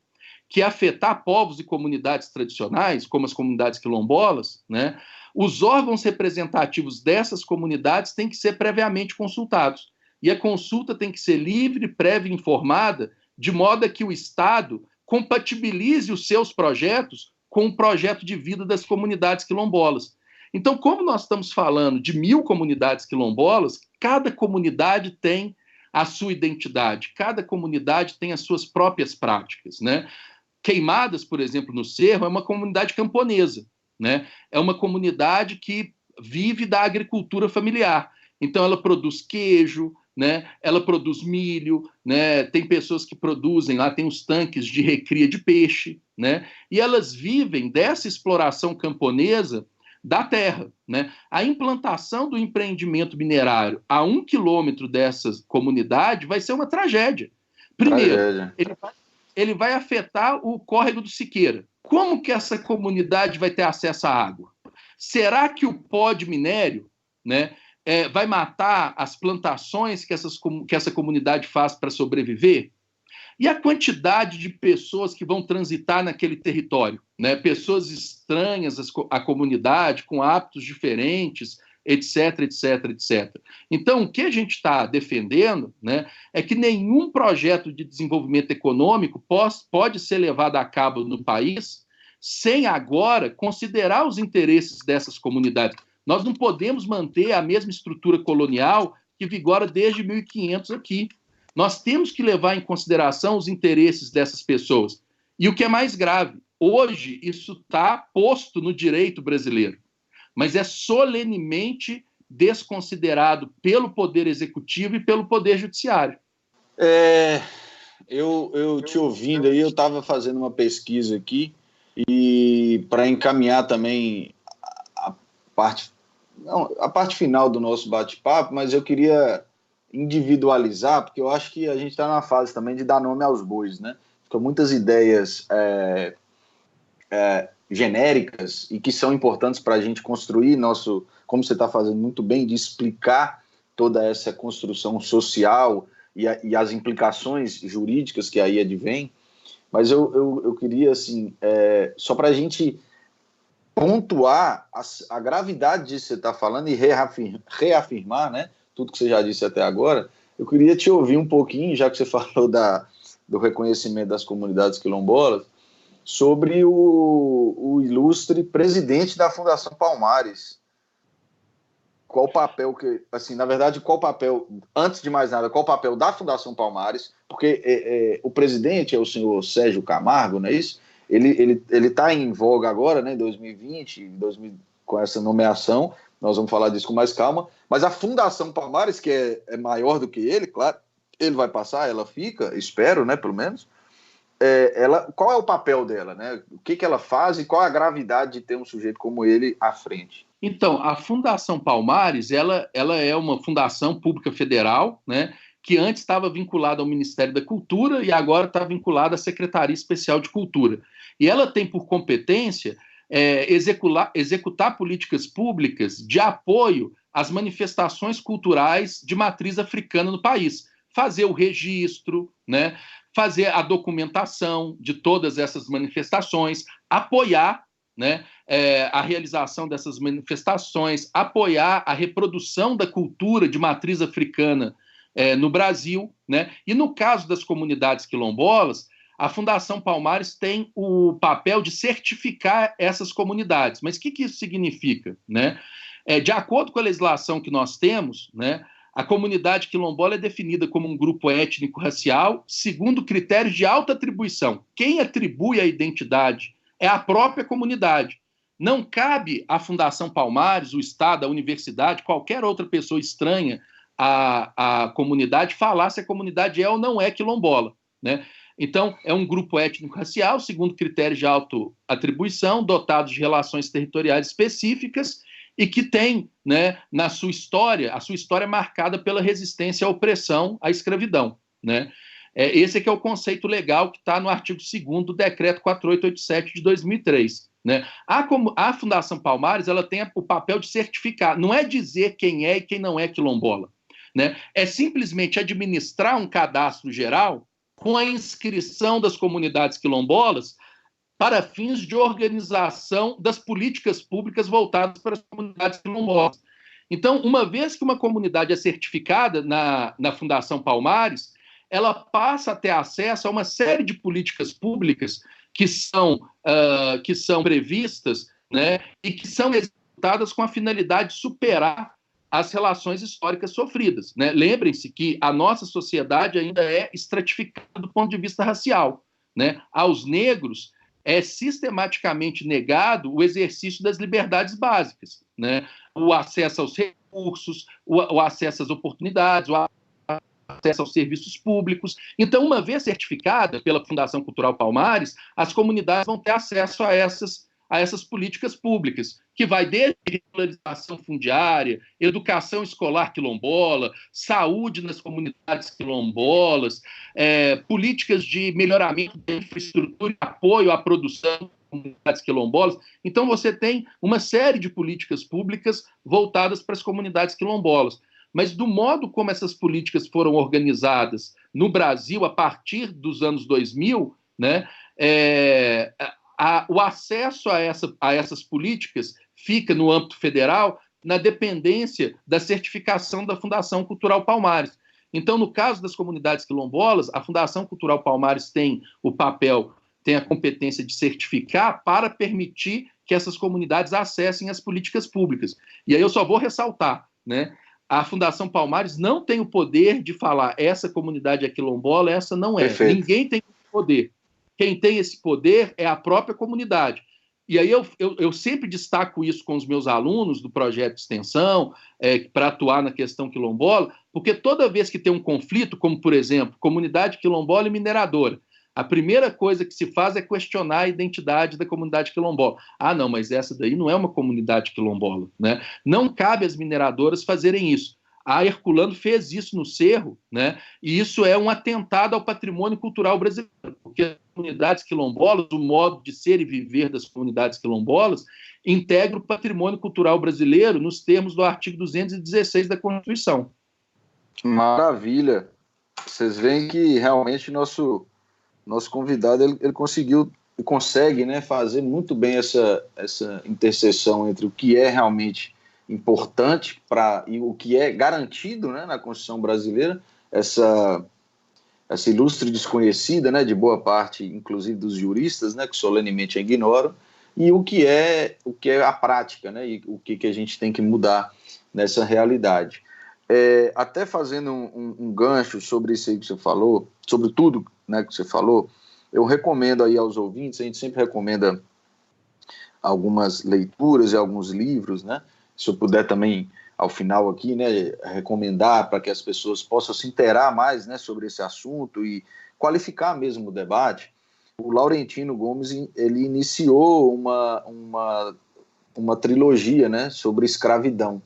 que afetar povos e comunidades tradicionais, como as comunidades quilombolas, né, os órgãos representativos dessas comunidades têm que ser previamente consultados. E a consulta tem que ser livre, prévia e informada, de modo a que o Estado compatibilize os seus projetos com o projeto de vida das comunidades quilombolas. Então, como nós estamos falando de 1.000 comunidades quilombolas, cada comunidade tem a sua identidade, cada comunidade tem as suas próprias práticas, né? Queimadas, por exemplo, no Cerro, é uma comunidade camponesa, né? É uma comunidade que vive da agricultura familiar. Então, ela produz queijo, né? Ela produz milho, né? Tem pessoas que produzem, lá tem os tanques de recria de peixe, né? E elas vivem dessa exploração camponesa da terra, né? A implantação do empreendimento minerário a 1 quilômetro dessa comunidade vai ser uma tragédia. Primeiro, ele vai afetar o córrego do Siqueira. Como que essa comunidade vai ter acesso à água? Será que o pó de minério, né, vai matar as plantações que essa comunidade faz para sobreviver? E a quantidade de pessoas que vão transitar naquele território, né? Pessoas estranhas à comunidade, com hábitos diferentes, etc, etc, etc. Então, o que a gente está defendendo, né, é que nenhum projeto de desenvolvimento econômico pode ser levado a cabo no país sem agora considerar os interesses dessas comunidades. Nós não podemos manter a mesma estrutura colonial que vigora desde 1500 aqui. Nós temos que levar em consideração os interesses dessas pessoas. E o que é mais grave, hoje isso está posto no direito brasileiro, mas é solenemente desconsiderado pelo Poder Executivo e pelo Poder Judiciário. Eu te ouvindo aí, eu estava fazendo uma pesquisa aqui, e para encaminhar também a parte final do nosso bate-papo, mas eu queria individualizar, porque eu acho que a gente está na fase também de dar nome aos bois, né? Ficam muitas ideias genéricas e que são importantes para a gente construir nosso, como você está fazendo muito bem, de explicar toda essa construção social e as implicações jurídicas que aí advêm. Mas eu queria, assim, só para a gente pontuar a gravidade disso que você está falando e reafirmar, né, tudo que você já disse até agora, eu queria te ouvir um pouquinho, já que você falou do reconhecimento das comunidades quilombolas, sobre o ilustre presidente da Fundação Palmares. Qual o papel que, assim, na verdade, antes de mais nada, qual o papel da Fundação Palmares, porque o presidente é o senhor Sérgio Camargo, não é isso? Ele está em voga agora, né, em 2020, com essa nomeação, nós vamos falar disso com mais calma, mas a Fundação Palmares, que é maior do que ele, claro, ele vai passar, ela fica, espero, né, pelo menos, qual é o papel dela, né? O que ela faz e qual a gravidade de ter um sujeito como ele à frente? Então, a Fundação Palmares, ela é uma fundação pública federal, né, que antes estava vinculada ao Ministério da Cultura e agora está vinculada à Secretaria Especial de Cultura. E ela tem por competência executar políticas públicas de apoio às manifestações culturais de matriz africana no país. Fazer o registro, né, fazer a documentação de todas essas manifestações, apoiar, né, a realização dessas manifestações, apoiar a reprodução da cultura de matriz africana no Brasil, né? E no caso das comunidades quilombolas, a Fundação Palmares tem o papel de certificar essas comunidades. Mas o que isso significa, né? De acordo com a legislação que nós temos, né, a comunidade quilombola é definida como um grupo étnico-racial segundo critérios de alta atribuição. Quem atribui a identidade é a própria comunidade. Não cabe à Fundação Palmares, o Estado, a universidade, qualquer outra pessoa estranha à comunidade falar se a comunidade é ou não é quilombola, né? Então, é um grupo étnico-racial, segundo critérios de auto-atribuição, dotado de relações territoriais específicas e que tem, né, na sua história, a sua história marcada pela resistência à opressão, à escravidão, né? Esse é que é o conceito legal que está no artigo 2º do Decreto 4887 de 2003. Né? A Fundação Palmares, ela tem o papel de certificar, não é dizer quem é e quem não é quilombola, né? É simplesmente administrar um cadastro geral com a inscrição das comunidades quilombolas para fins de organização das políticas públicas voltadas para as comunidades quilombolas. Então, uma vez que uma comunidade é certificada na Fundação Palmares, ela passa a ter acesso a uma série de políticas públicas que são previstas, né, e que são executadas com a finalidade de superar as relações históricas sofridas, né? Lembrem-se que a nossa sociedade ainda é estratificada do ponto de vista racial, né? Aos negros é sistematicamente negado o exercício das liberdades básicas, né? O acesso aos recursos, o acesso às oportunidades, o acesso aos serviços públicos. Então, uma vez certificada pela Fundação Cultural Palmares, as comunidades vão ter acesso a essas políticas públicas, que vai desde regularização fundiária, educação escolar quilombola, saúde nas comunidades quilombolas, políticas de melhoramento da infraestrutura e apoio à produção das comunidades quilombolas. Então, você tem uma série de políticas públicas voltadas para as comunidades quilombolas. Mas do modo como essas políticas foram organizadas no Brasil a partir dos anos 2000, né, o acesso a essas políticas fica no âmbito federal na dependência da certificação da Fundação Cultural Palmares. Então, no caso das comunidades quilombolas, a Fundação Cultural Palmares tem a competência de certificar para permitir que essas comunidades acessem as políticas públicas. E aí eu só vou ressaltar, né? A Fundação Palmares não tem o poder de falar essa comunidade é quilombola, essa não é. Perfeito. Ninguém tem esse poder. Quem tem esse poder é a própria comunidade. E aí eu sempre destaco isso com os meus alunos do projeto de extensão, para atuar na questão quilombola, porque toda vez que tem um conflito, como, por exemplo, comunidade quilombola e mineradora, a primeira coisa que se faz é questionar a identidade da comunidade quilombola. Ah, não, mas essa daí não é uma comunidade quilombola, né? Não cabe às mineradoras fazerem isso. A Herculano fez isso no Cerro, né? E isso é um atentado ao patrimônio cultural brasileiro, porque as comunidades quilombolas, o modo de ser e viver das comunidades quilombolas, integra o patrimônio cultural brasileiro nos termos do artigo 216 da Constituição. Maravilha! Vocês veem que realmente nosso convidado ele consegue, né, fazer muito bem essa interseção entre o que é realmente importante e o que é garantido, né, na Constituição brasileira, essa ilustre desconhecida, né, de boa parte, inclusive dos juristas, né, que solenemente a ignoram, e o que é a prática, né, e o que a gente tem que mudar nessa realidade. Até fazendo um gancho sobre isso aí que você falou, sobre tudo, né, que você falou, eu recomendo aí aos ouvintes, a gente sempre recomenda algumas leituras e alguns livros, né? Se eu puder também, ao final aqui, né, recomendar para que as pessoas possam se inteirar mais, né, sobre esse assunto e qualificar mesmo o debate. O Laurentino Gomes, ele iniciou uma trilogia, né, sobre escravidão.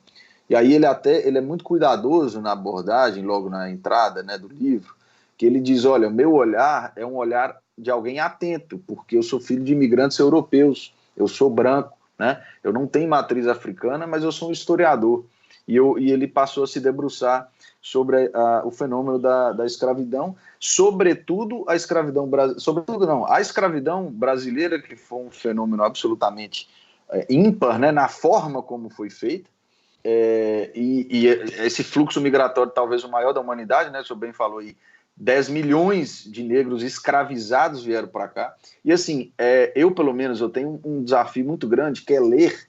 E aí ele é muito cuidadoso na abordagem, logo na entrada, né, do livro, que ele diz, olha, meu olhar é um olhar de alguém atento, porque eu sou filho de imigrantes europeus, eu sou branco, né? Eu não tenho matriz africana, mas eu sou um historiador. E ele passou a se debruçar sobre o fenômeno da escravidão, sobretudo a escravidão brasileira, que foi um fenômeno absolutamente ímpar, né, na forma como foi feita, e esse fluxo migratório talvez o maior da humanidade, né, o senhor bem falou aí, 10 milhões de negros escravizados vieram para cá. E assim, eu pelo menos eu tenho um desafio muito grande, que é ler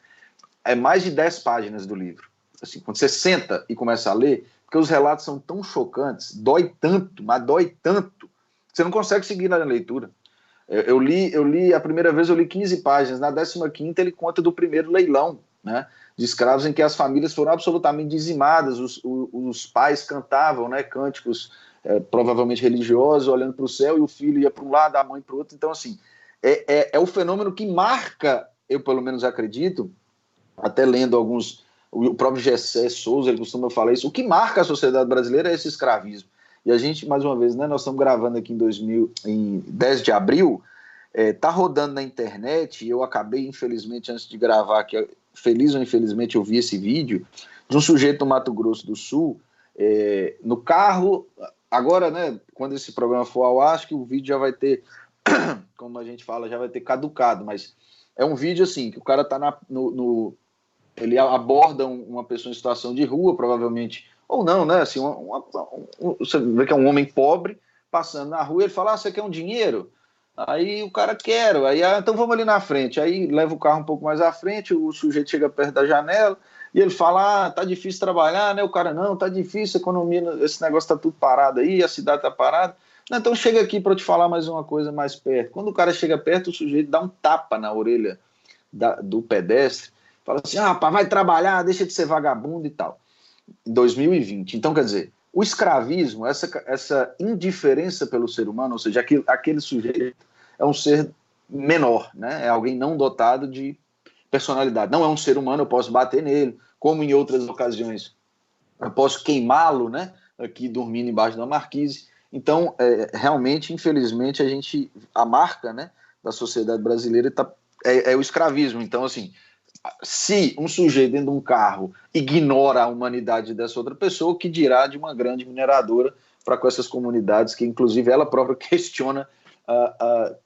mais de 10 páginas do livro. Assim, quando você senta e começa a ler, porque os relatos são tão chocantes, dói tanto, que você não consegue seguir na leitura. Eu li a primeira vez, eu li 15 páginas, na 15ª ele conta do primeiro leilão, né, de escravos, em que as famílias foram absolutamente dizimadas, os pais cantavam, né, cânticos provavelmente religiosos, olhando para o céu, e o filho ia para um lado, a mãe para o outro. Então, assim, é o fenômeno que marca, eu pelo menos acredito, até lendo o próprio Gessé Souza, ele costuma falar isso, o que marca a sociedade brasileira é esse escravismo. E a gente, mais uma vez, né, nós estamos gravando aqui em 10 de abril, tá rodando na internet, e eu acabei, infelizmente, antes de gravar aqui, feliz ou infelizmente, eu vi esse vídeo, de um sujeito do Mato Grosso do Sul, no carro, agora, né, quando esse programa for ao ar, acho que o vídeo já vai ter, como a gente fala, já vai ter caducado, mas é um vídeo assim, que o cara tá ele aborda uma pessoa em situação de rua, provavelmente, ou não, né, assim, você vê que é um homem pobre, passando na rua, ele fala, você quer um dinheiro? Aí o cara quer, aí então vamos ali na frente, aí leva o carro um pouco mais à frente, o sujeito chega perto da janela, e ele fala, tá difícil trabalhar, né? O cara, não, tá difícil, a economia, esse negócio tá tudo parado aí, a cidade tá parada. Não, então chega aqui para eu te falar mais uma coisa mais perto. Quando o cara chega perto, o sujeito dá um tapa na orelha do pedestre, fala assim, rapaz, vai trabalhar, deixa de ser vagabundo e tal. Em 2020. Então, quer dizer, o escravismo, essa indiferença pelo ser humano, ou seja, aquele sujeito é um ser menor, né? É alguém não dotado de personalidade. Não é um ser humano, eu posso bater nele, como em outras ocasiões eu posso queimá-lo, né? Aqui dormindo embaixo da marquise. Então, realmente, infelizmente, a marca, né, da sociedade brasileira é o escravismo. Então, assim, se um sujeito dentro de um carro ignora a humanidade dessa outra pessoa, o que dirá de uma grande mineradora para com essas comunidades que, inclusive, ela própria questiona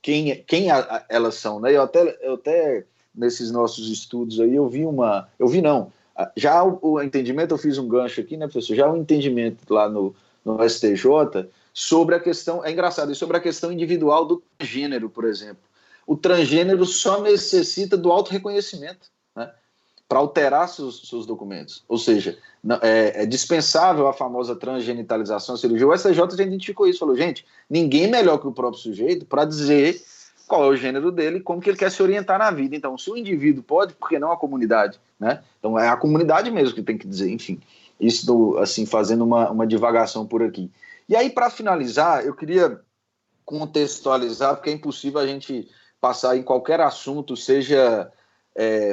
quem elas são, né? Eu até nesses nossos estudos aí já o entendimento, eu fiz um gancho aqui, né, professor? Já o entendimento lá no STJ sobre a questão, é engraçado, sobre a questão individual do transgênero, por exemplo. O transgênero só necessita do autorreconhecimento, né, para alterar seus documentos. Ou seja, é dispensável a famosa transgenitalização, a cirurgia. O STJ já identificou isso, falou, gente, ninguém melhor que o próprio sujeito para dizer qual é o gênero dele e como que ele quer se orientar na vida. Então, se o indivíduo pode, por que não a comunidade? Né? Então, é a comunidade mesmo que tem que dizer, enfim. Isso, assim, fazendo uma divagação por aqui. E aí, para finalizar, eu queria contextualizar, porque é impossível a gente passar em qualquer assunto, seja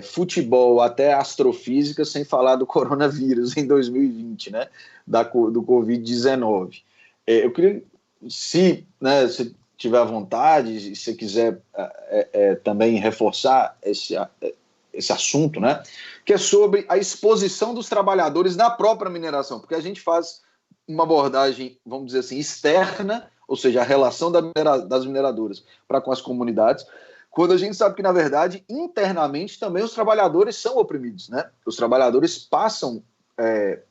futebol até astrofísica, sem falar do coronavírus em 2020, né? Do Covid-19. Eu queria, se tiver à vontade, se quiser também reforçar esse assunto, né? Que é sobre a exposição dos trabalhadores na própria mineração, porque a gente faz uma abordagem, vamos dizer assim, externa, ou seja, a relação das mineradoras para com as comunidades, quando a gente sabe que, na verdade, internamente também os trabalhadores são oprimidos, né? Os trabalhadores passam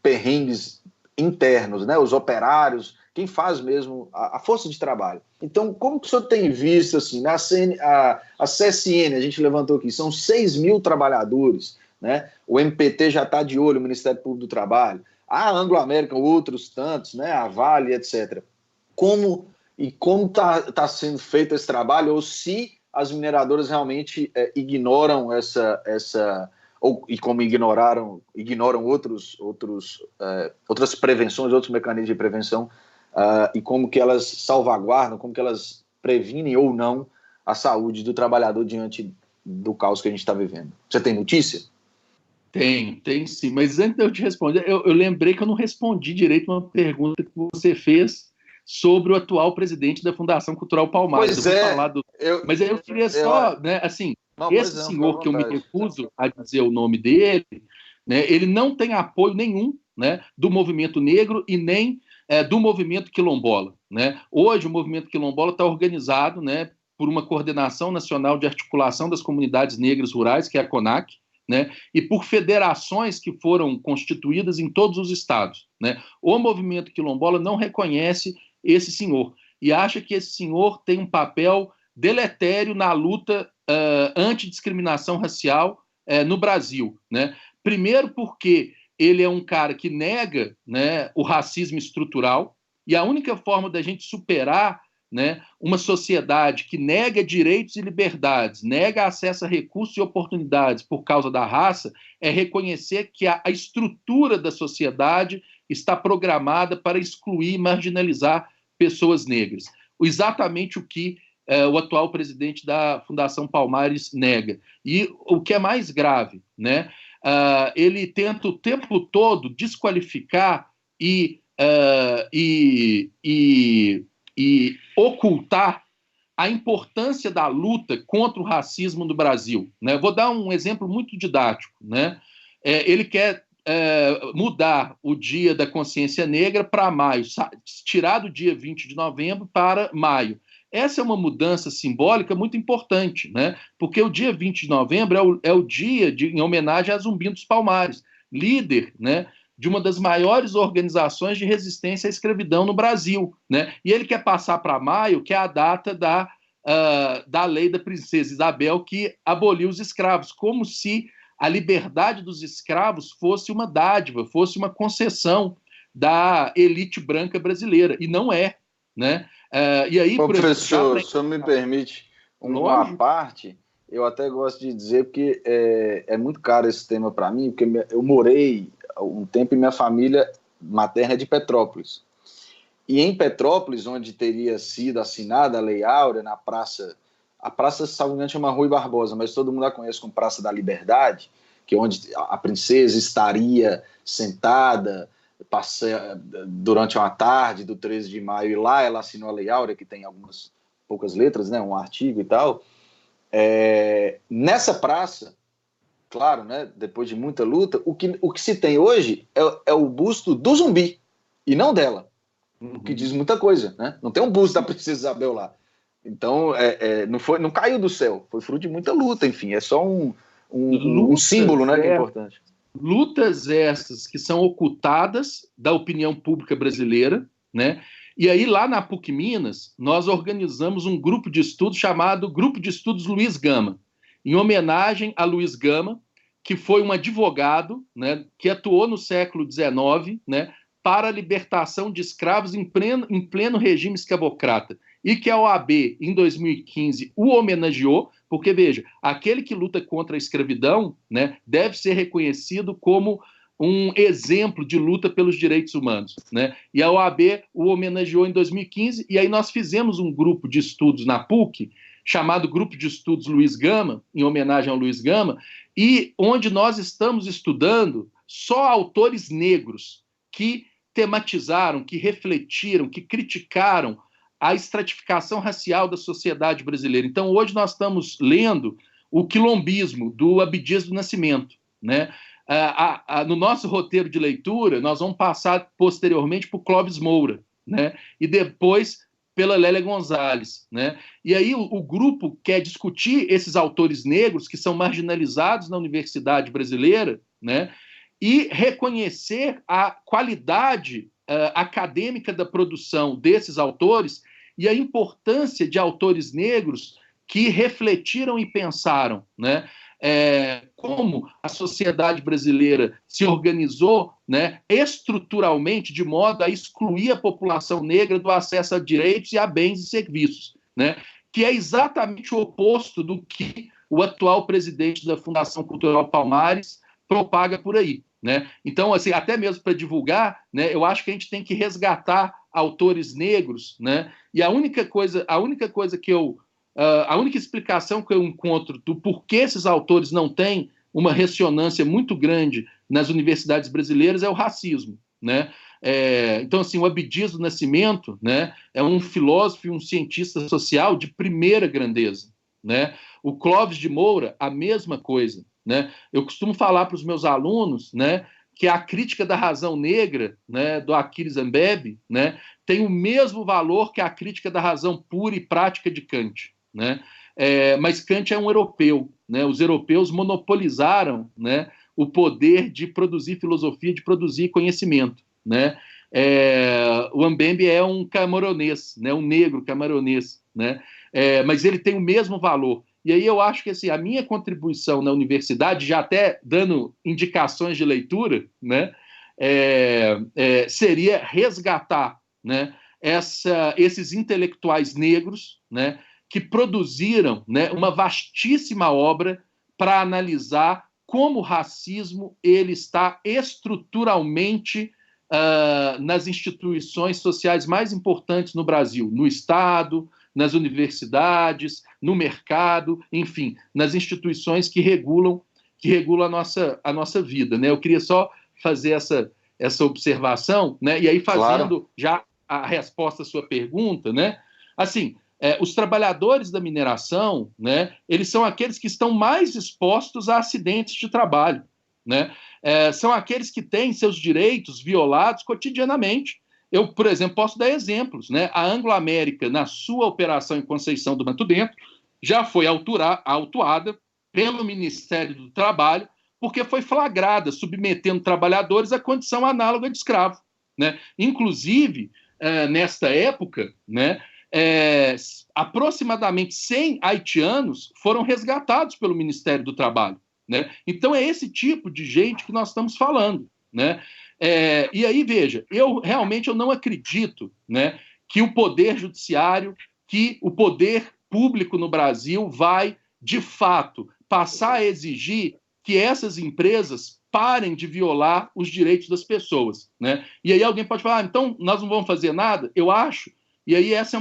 perrengues internos, né? Os operários, quem faz mesmo a força de trabalho. Então, como que o senhor tem visto, assim, a CSN, a gente levantou aqui, são 6 mil trabalhadores, né? O MPT já está de olho, o Ministério Público do Trabalho, a Anglo-América, outros tantos, né? A Vale, etc. Como está sendo feito esse trabalho, ou se as mineradoras realmente ignoram e como ignoram outras prevenções, outros mecanismos de prevenção, e como que elas salvaguardam, como que elas previnem ou não a saúde do trabalhador diante do caos que a gente está vivendo. Você tem notícia? Tem sim, mas antes de eu te responder, eu lembrei que eu não respondi direito uma pergunta que você fez sobre o atual presidente da Fundação Cultural Palmares. Pois é. Mas eu queria só, né, assim, esse senhor que eu me recuso a dizer o nome dele, né, ele não tem apoio nenhum, né, do movimento negro e nem do movimento quilombola, né? Hoje o movimento quilombola está organizado, né, por uma coordenação nacional de articulação das comunidades negras rurais, que é a CONAC, né, e por federações que foram constituídas em todos os estados, né? O movimento quilombola não reconhece esse senhor e acha que esse senhor tem um papel deletério na luta antidiscriminação racial no Brasil, né? Primeiro porque ele é um cara que nega, né, o racismo estrutural, e a única forma da gente superar, né, uma sociedade que nega direitos e liberdades, nega acesso a recursos e oportunidades por causa da raça, é reconhecer que a estrutura da sociedade está programada para excluir e marginalizar pessoas negras. Exatamente o que o atual presidente da Fundação Palmares nega. E o que é mais grave, né, ele tenta o tempo todo desqualificar e ocultar a importância da luta contra o racismo no Brasil, né? Vou dar um exemplo muito didático, né? Ele quer mudar o dia da consciência negra para maio, tirar do dia 20 de novembro para maio. Essa é uma mudança simbólica muito importante, né? Porque o dia 20 de novembro é o dia em homenagem a Zumbi dos Palmares, líder, né, de uma das maiores organizações de resistência à escravidão no Brasil, né? E ele quer passar para maio, que é a data da lei da princesa Isabel, que aboliu os escravos, como se a liberdade dos escravos fosse uma dádiva, fosse uma concessão da elite branca brasileira, e não é, né? E aí, professor, se me permite uma parte, eu até gosto de dizer, porque é muito caro esse tema para mim, porque eu morei um tempo e minha família materna é de Petrópolis. E em Petrópolis, onde teria sido assinada a Lei Áurea, na praça, a praça, salvo engano, chama Rui Barbosa, mas todo mundo a conhece como Praça da Liberdade, que é onde a princesa estaria sentada durante uma tarde do 13 de maio, e lá ela assinou a Lei Áurea, que tem algumas poucas letras, né, um artigo e tal. Nessa praça, claro, né, depois de muita luta, o que se tem hoje é o busto do Zumbi, e não dela, o que diz muita coisa, né? Não tem um busto da princesa Isabel lá. Então, não caiu do céu, foi fruto de muita luta, enfim, é só um símbolo, né, que é importante. Lutas essas que são ocultadas da opinião pública brasileira, né? E aí, lá na PUC Minas, nós organizamos um grupo de estudos chamado Grupo de Estudos Luiz Gama, em homenagem a Luiz Gama, que foi um advogado, né, que atuou no século XIX, né, para a libertação de escravos em pleno regime escravocrata, e que a OAB, em 2015, o homenageou, porque, veja, aquele que luta contra a escravidão, né, deve ser reconhecido como um exemplo de luta pelos direitos humanos, né? E a OAB o homenageou em 2015, e aí nós fizemos um grupo de estudos na PUC, chamado Grupo de Estudos Luiz Gama, em homenagem ao Luiz Gama, e onde nós estamos estudando só autores negros que tematizaram, que refletiram, que criticaram a estratificação racial da sociedade brasileira. Então, hoje nós estamos lendo o quilombismo do Abdias do Nascimento, né? No nosso roteiro de leitura, nós vamos passar posteriormente por Clóvis Moura, né? E depois pela Lélia Gonzalez, né? E aí o grupo quer discutir esses autores negros que são marginalizados na universidade brasileira, né? E reconhecer a qualidade acadêmica da produção desses autores e a importância de autores negros que refletiram e pensaram, né? Como a sociedade brasileira se organizou, né, estruturalmente de modo a excluir a população negra do acesso a direitos e a bens e serviços, né? Que é exatamente o oposto do que o atual presidente da Fundação Cultural Palmares propaga por aí, né? Então, assim, até mesmo para divulgar, né, eu acho que a gente tem que resgatar autores negros, né? E a única explicação que eu encontro do porquê esses autores não têm uma ressonância muito grande nas universidades brasileiras é o racismo, né? Então, assim, o Abdias do Nascimento, né, é um filósofo e um cientista social de primeira grandeza, né? O Clóvis de Moura, a mesma coisa, né? Eu costumo falar para os meus alunos, né, que a crítica da razão negra, né, do Aquiles Mbembe, né, tem o mesmo valor que a crítica da razão pura e prática de Kant, né? Mas Kant é um europeu, né? Os europeus monopolizaram, né, o poder de produzir filosofia, de produzir conhecimento, né? O Mbembe é um camaronês, né, um negro camaronês, né? Mas ele tem o mesmo valor. E aí eu acho que assim, a minha contribuição na universidade, já até dando indicações de leitura, né, seria resgatar, né, esses intelectuais negros, né, que produziram, né, uma vastíssima obra para analisar como o racismo ele está estruturalmente nas instituições sociais mais importantes no Brasil, no Estado, nas universidades, no mercado, enfim, nas instituições que regulam a nossa vida, né? Eu queria só fazer essa observação, né? E aí fazendo já a resposta à sua pergunta, né? Assim, os trabalhadores da mineração, né? Eles são aqueles que estão mais expostos a acidentes de trabalho, né? são aqueles que têm seus direitos violados cotidianamente. Eu, por exemplo, posso dar exemplos, né? A Anglo-América, na sua operação em Conceição do Mato Dentro, já foi autuada pelo Ministério do Trabalho porque foi flagrada submetendo trabalhadores à condição análoga de escravo, né? Inclusive, nesta época, né, aproximadamente 100 haitianos foram resgatados pelo Ministério do Trabalho, né? Então é esse tipo de gente que nós estamos falando, né? E aí, veja, eu realmente não acredito, né, que o poder judiciário, que o poder público no Brasil vai, de fato, passar a exigir que essas empresas parem de violar os direitos das pessoas, né? E aí alguém pode falar, então nós não vamos fazer nada? Eu acho, e aí essa é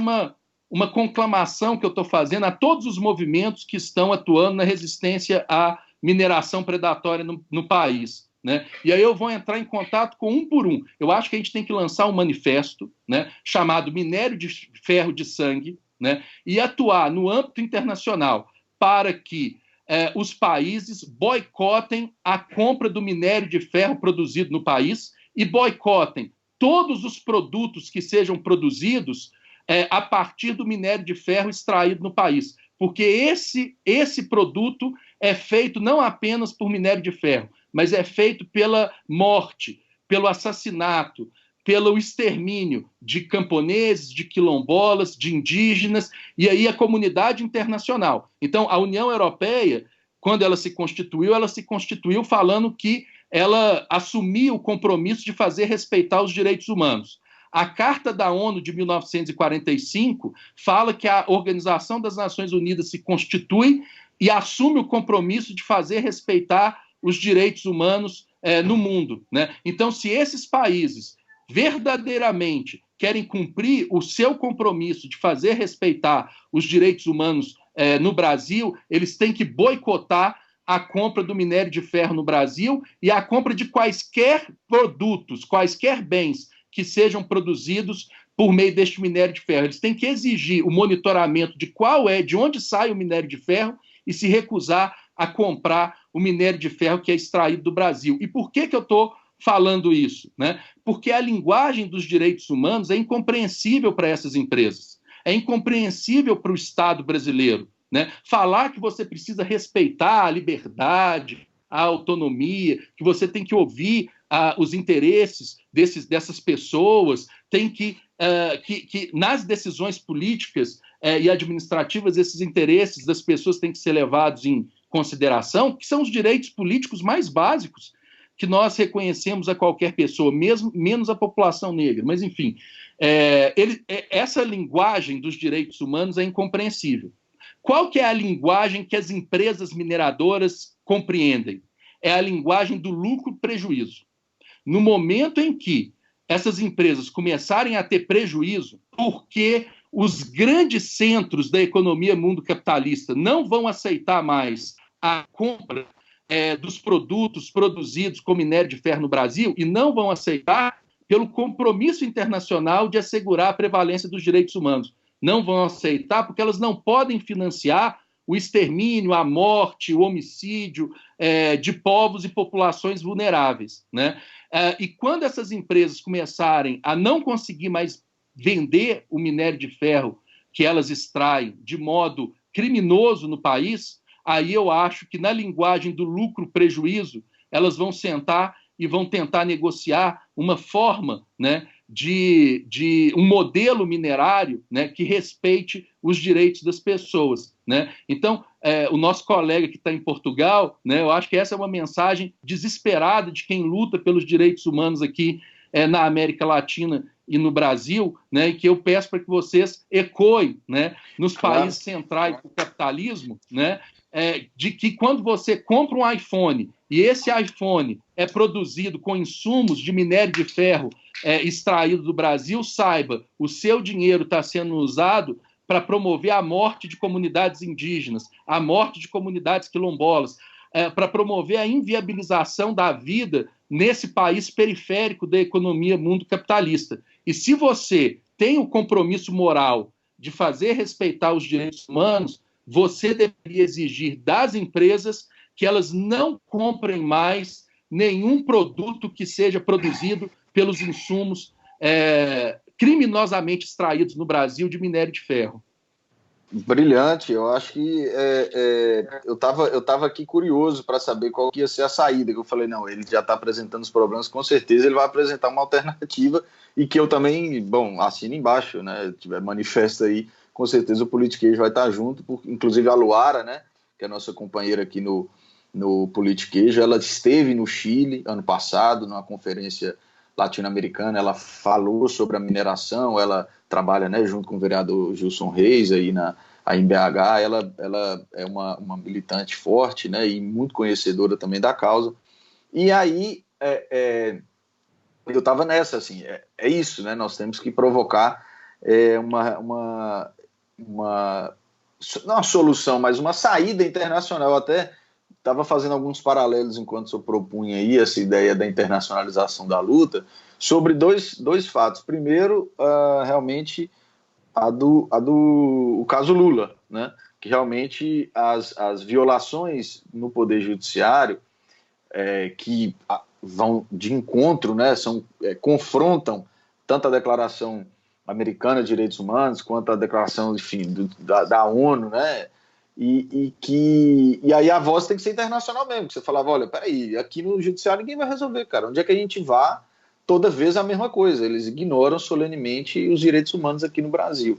uma conclamação que eu estou fazendo a todos os movimentos que estão atuando na resistência à mineração predatória no país, né? E aí eu vou entrar em contato com um por um. Eu acho que a gente tem que lançar um manifesto, né, chamado Minério de Ferro de Sangue, né, e atuar no âmbito internacional para que os países boicotem a compra do minério de ferro produzido no país e boicotem todos os produtos que sejam produzidos a partir do minério de ferro extraído no país. Porque esse produto é feito não apenas por minério de ferro, mas é feito pela morte, pelo assassinato, pelo extermínio de camponeses, de quilombolas, de indígenas, e aí a comunidade internacional. Então, a União Europeia, quando ela se constituiu falando que ela assumia o compromisso de fazer respeitar os direitos humanos. A Carta da ONU de 1945 fala que a Organização das Nações Unidas se constitui e assume o compromisso de fazer respeitar os direitos humanos no mundo, né? Então, se esses países verdadeiramente querem cumprir o seu compromisso de fazer respeitar os direitos humanos no Brasil, eles têm que boicotar a compra do minério de ferro no Brasil e a compra de quaisquer produtos, quaisquer bens que sejam produzidos por meio deste minério de ferro. Eles têm que exigir o monitoramento de onde sai o minério de ferro e se recusar a comprar o minério de ferro que é extraído do Brasil. E por que eu estou falando isso, né? Porque a linguagem dos direitos humanos é incompreensível para essas empresas, é incompreensível para o Estado brasileiro, né? Falar que você precisa respeitar a liberdade, a autonomia, que você tem que ouvir os interesses dessas pessoas, tem que nas decisões políticas e administrativas, esses interesses das pessoas têm que ser levados em consideração, que são os direitos políticos mais básicos que nós reconhecemos a qualquer pessoa, mesmo menos a população negra. Mas, enfim, essa linguagem dos direitos humanos é incompreensível. Qual que é a linguagem que as empresas mineradoras compreendem? É a linguagem do lucro-prejuízo. No momento em que essas empresas começarem a ter prejuízo, porque os grandes centros da economia mundo capitalista não vão aceitar mais a compra dos produtos produzidos com minério de ferro no Brasil e não vão aceitar pelo compromisso internacional de assegurar a prevalência dos direitos humanos. Não vão aceitar porque elas não podem financiar o extermínio, a morte, o homicídio de povos e populações vulneráveis, né? E quando essas empresas começarem a não conseguir mais vender o minério de ferro que elas extraem de modo criminoso no país, aí eu acho que na linguagem do lucro-prejuízo, elas vão sentar e vão tentar negociar uma forma, né, de um modelo minerário, né, que respeite os direitos das pessoas, né? Então, o nosso colega que está em Portugal, né, eu acho que essa é uma mensagem desesperada de quem luta pelos direitos humanos aqui na América Latina e no Brasil, né, e que eu peço para que vocês ecoem, né, nos países centrais do capitalismo, né, de que quando você compra um iPhone e esse iPhone é produzido com insumos de minério de ferro extraído do Brasil, saiba, o seu dinheiro está sendo usado para promover a morte de comunidades indígenas, a morte de comunidades quilombolas, para promover a inviabilização da vida nesse país periférico da economia mundo capitalista. E se você tem o compromisso moral de fazer respeitar os direitos humanos, você deveria exigir das empresas que elas não comprem mais nenhum produto que seja produzido pelos insumos criminosamente extraídos no Brasil de minério de ferro. Brilhante, eu acho que eu estava aqui curioso para saber qual que ia ser a saída, que eu falei, não, ele já está apresentando os problemas, com certeza ele vai apresentar uma alternativa, e que eu também, bom, assino embaixo, né, tiver manifesto aí, com certeza o Politiquês vai estar junto, inclusive a Luara, né, que é a nossa companheira aqui no Politiquês, ela esteve no Chile ano passado, numa conferência latino-americana, ela falou sobre a mineração, ela trabalha, né, junto com o vereador Gilson Reis aí em BH, ela é uma militante forte, né, e muito conhecedora também da causa. E aí eu estava nessa, assim, é isso, né, nós temos que provocar não uma solução, mas uma saída internacional. Eu até estava fazendo alguns paralelos enquanto eu propunha aí essa ideia da internacionalização da luta, sobre dois fatos. Primeiro, realmente, o caso Lula, né? Que realmente as violações no Poder Judiciário que vão de encontro, né? Confrontam tanto a Declaração Americana de Direitos Humanos quanto a Declaração, enfim, da ONU, né? E aí a voz tem que ser internacional mesmo, que você falava, olha, peraí, aqui no judiciário ninguém vai resolver, cara, onde é que a gente vá, toda vez a mesma coisa, eles ignoram solenemente os direitos humanos aqui no Brasil.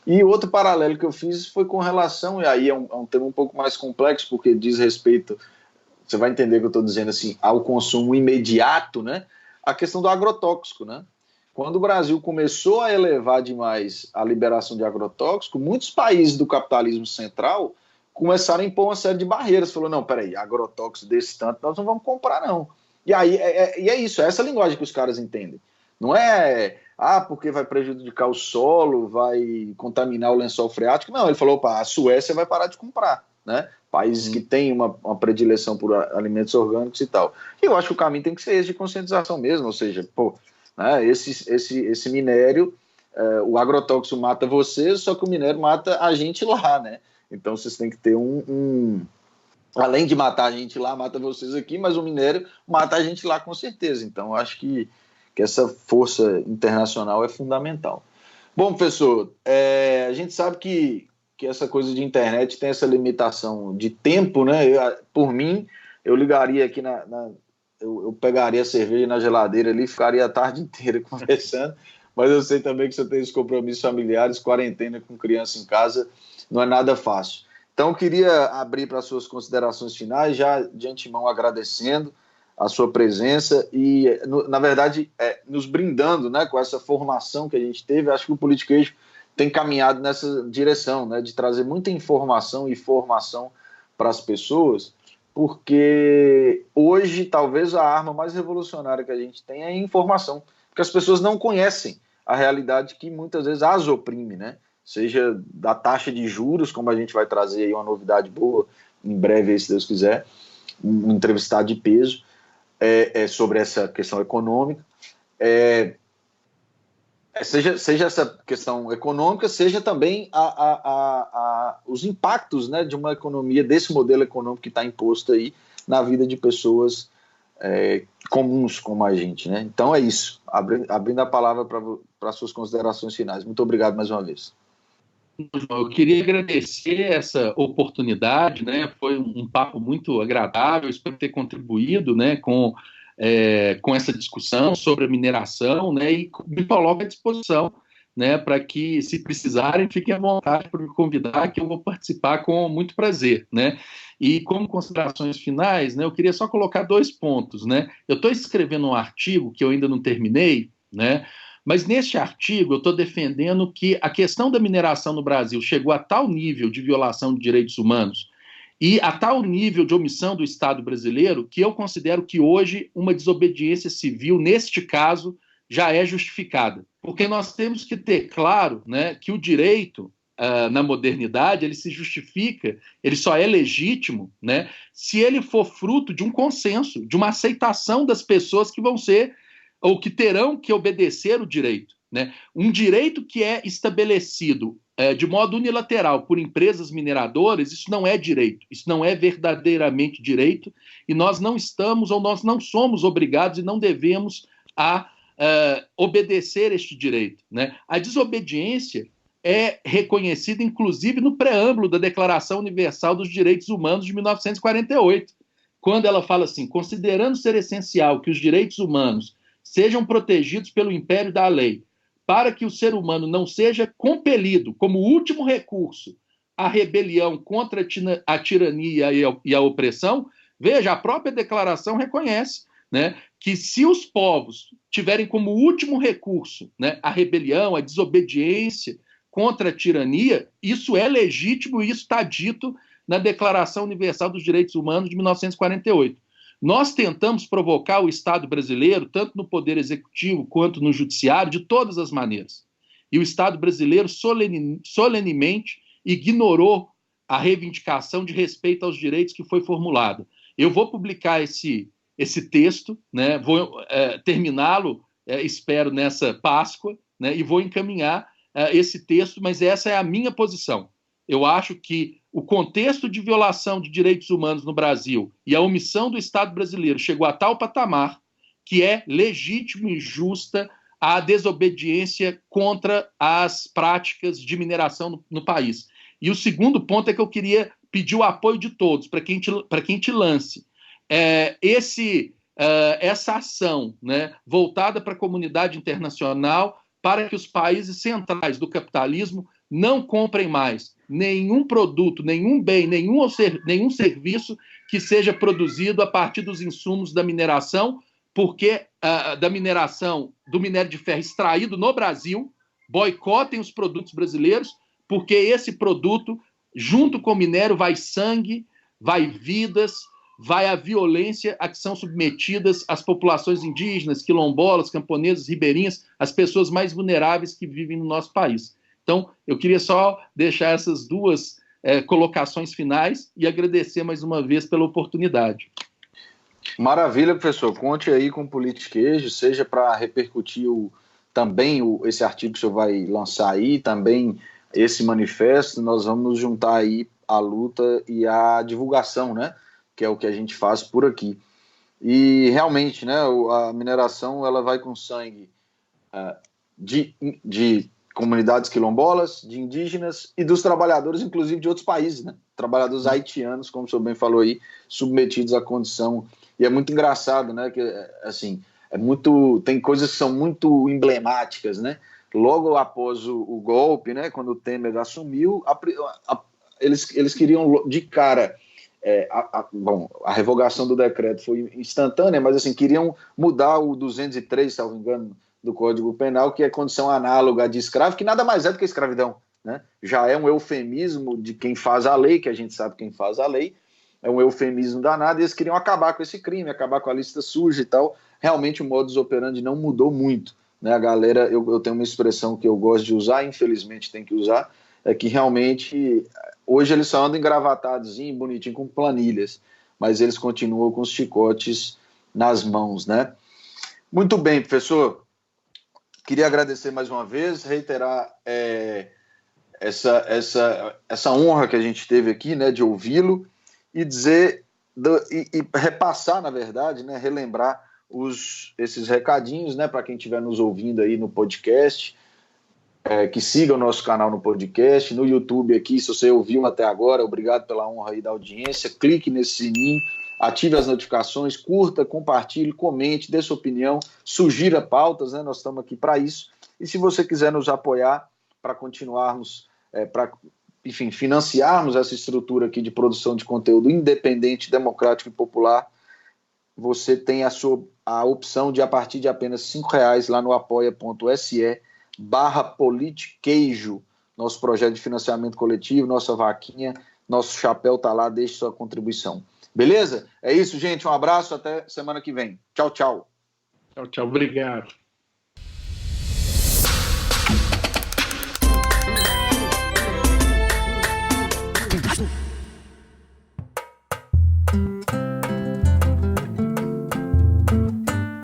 E outro paralelo que eu fiz foi com relação, e aí é um tema um pouco mais complexo, porque diz respeito, você vai entender o que eu estou dizendo, assim, ao consumo imediato, né, a questão do agrotóxico, né. Quando o Brasil começou a elevar demais a liberação de agrotóxico, muitos países do capitalismo central começaram a impor uma série de barreiras. Falou, não, peraí, agrotóxico desse tanto nós não vamos comprar, não. E aí é isso, é essa linguagem que os caras entendem. Não é, porque vai prejudicar o solo, vai contaminar o lençol freático. Não, ele falou, opa, a Suécia vai parar de comprar, né? Países que têm uma predileção por alimentos orgânicos e tal. E eu acho que o caminho tem que ser esse de conscientização mesmo, ou seja, né, esse minério, o agrotóxico mata você, só que o minério mata a gente lá, né? Então vocês têm que ter além de matar a gente lá, mata vocês aqui, mas o minério mata a gente lá com certeza. Então eu acho que essa força internacional é fundamental. Bom, professor, a gente sabe que essa coisa de internet tem essa limitação de tempo, né? Por mim, eu ligaria aqui eu pegaria a cerveja na geladeira ali e ficaria a tarde inteira conversando, mas eu sei também que você tem os compromissos familiares, quarentena com criança em casa, não é nada fácil. Então, eu queria abrir para as suas considerações finais, já de antemão agradecendo a sua presença e, na verdade, nos brindando, né, com essa formação que a gente teve. Acho que o Politiquês tem caminhado nessa direção, né, de trazer muita informação e formação para as pessoas, porque hoje talvez a arma mais revolucionária que a gente tem é a informação, porque as pessoas não conhecem a realidade que muitas vezes as oprime, né? Seja da taxa de juros, como a gente vai trazer aí uma novidade boa em breve, se Deus quiser, um entrevistado de peso sobre essa questão econômica, seja essa questão econômica, seja também os impactos, né, de uma economia, desse modelo econômico que está imposto aí na vida de pessoas comuns como a gente, né? Então é isso, abrindo a palavra para as suas considerações finais. Muito obrigado mais uma vez. Eu queria agradecer essa oportunidade, né? Foi um papo muito agradável, espero ter contribuído, né, com essa discussão sobre a mineração, né, e me coloco à disposição, né, para que, se precisarem, fiquem à vontade para me convidar, que eu vou participar com muito prazer, né. E como considerações finais, né, eu queria só colocar 2 pontos, né. Eu estou escrevendo um artigo que eu ainda não terminei, né, mas neste artigo eu estou defendendo que a questão da mineração no Brasil chegou a tal nível de violação de direitos humanos e a tal nível de omissão do Estado brasileiro que eu considero que hoje uma desobediência civil, neste caso, já é justificada. Porque nós temos que ter claro, né, que o direito, na modernidade, ele se justifica, ele só é legítimo, né, se ele for fruto de um consenso, de uma aceitação das pessoas que vão ser ou que terão que obedecer o direito, né? Um direito que é estabelecido de modo unilateral por empresas mineradoras, isso não é direito, isso não é verdadeiramente direito, e nós não estamos ou nós não somos obrigados e não devemos obedecer este direito, né? A desobediência é reconhecida, inclusive, no preâmbulo da Declaração Universal dos Direitos Humanos de 1948, quando ela fala assim: considerando ser essencial que os direitos humanos sejam protegidos pelo império da lei, para que o ser humano não seja compelido, como último recurso, à rebelião contra a tirania e a opressão. Veja, a própria declaração reconhece, né, que se os povos tiverem como último recurso, né, a rebelião, a desobediência contra a tirania, isso é legítimo e isso está dito na Declaração Universal dos Direitos Humanos de 1948. Nós tentamos provocar o Estado brasileiro, tanto no Poder Executivo quanto no Judiciário, de todas as maneiras. E o Estado brasileiro solenemente ignorou a reivindicação de respeito aos direitos que foi formulada. Eu vou publicar esse texto, né, vou terminá-lo, espero, nessa Páscoa, né, e vou encaminhar esse texto, mas essa é a minha posição. Eu acho que o contexto de violação de direitos humanos no Brasil e a omissão do Estado brasileiro chegou a tal patamar que é legítimo e justa a desobediência contra as práticas de mineração no país. E o segundo ponto é que eu queria pedir o apoio de todos, para que a gente lance essa ação, né, voltada para a comunidade internacional, para que os países centrais do capitalismo não comprem mais nenhum produto, nenhum bem, nenhum serviço que seja produzido a partir dos insumos da mineração, porque da mineração do minério de ferro extraído no Brasil, boicotem os produtos brasileiros, porque esse produto, junto com o minério, vai sangue, vai vidas, vai a violência a que são submetidas as populações indígenas, quilombolas, camponesas, ribeirinhas, as pessoas mais vulneráveis que vivem no nosso país. Então, eu queria só deixar essas duas colocações finais e agradecer mais uma vez pela oportunidade. Maravilha, professor. Conte aí com o Politiquejo, seja para repercutir esse artigo que o senhor vai lançar aí, também esse manifesto. Nós vamos nos juntar aí à luta e à divulgação, né? Que é o que a gente faz por aqui. E realmente, né, a mineração ela vai com sangue de comunidades quilombolas, de indígenas e dos trabalhadores, inclusive de outros países, né? Trabalhadores haitianos, como o senhor bem falou aí, submetidos à condição. E é muito engraçado, né? Que, assim, tem coisas que são muito emblemáticas, né? Logo após o golpe, né? Quando o Temer assumiu, eles queriam de cara. A revogação do decreto foi instantânea, mas assim, queriam mudar o 203, salvo engano, do Código Penal, que é condição análoga de escravo, que nada mais é do que escravidão, né? Já é um eufemismo de quem faz a lei, que a gente sabe quem faz a lei, é um eufemismo danado, e eles queriam acabar com esse crime, acabar com a lista suja e tal. Realmente o modus operandi não mudou muito, né? A galera, eu tenho uma expressão que eu gosto de usar, infelizmente tem que usar, é que realmente hoje eles só andam engravatados, bonitinho, com planilhas, mas eles continuam com os chicotes nas mãos, né? Muito bem, professor. Queria agradecer mais uma vez, reiterar essa honra que a gente teve aqui, né, de ouvi-lo, e dizer, e repassar, na verdade, né, relembrar esses recadinhos, né, para quem estiver nos ouvindo aí no podcast, que siga o nosso canal no podcast, no YouTube aqui, se você ouviu até agora, obrigado pela honra aí da audiência, clique nesse sininho, ative as notificações, curta, compartilhe, comente, dê sua opinião, sugira pautas, né? Nós estamos aqui para isso. E se você quiser nos apoiar para continuarmos, enfim, financiarmos essa estrutura aqui de produção de conteúdo independente, democrático e popular, você tem a opção de, a partir de apenas R$5 lá no apoia.se/politiqueijo, nosso projeto de financiamento coletivo, nossa vaquinha, nosso chapéu está lá, deixe sua contribuição. Beleza? É isso, gente. Um abraço. Até semana que vem. Tchau, tchau. Tchau, tchau. Obrigado.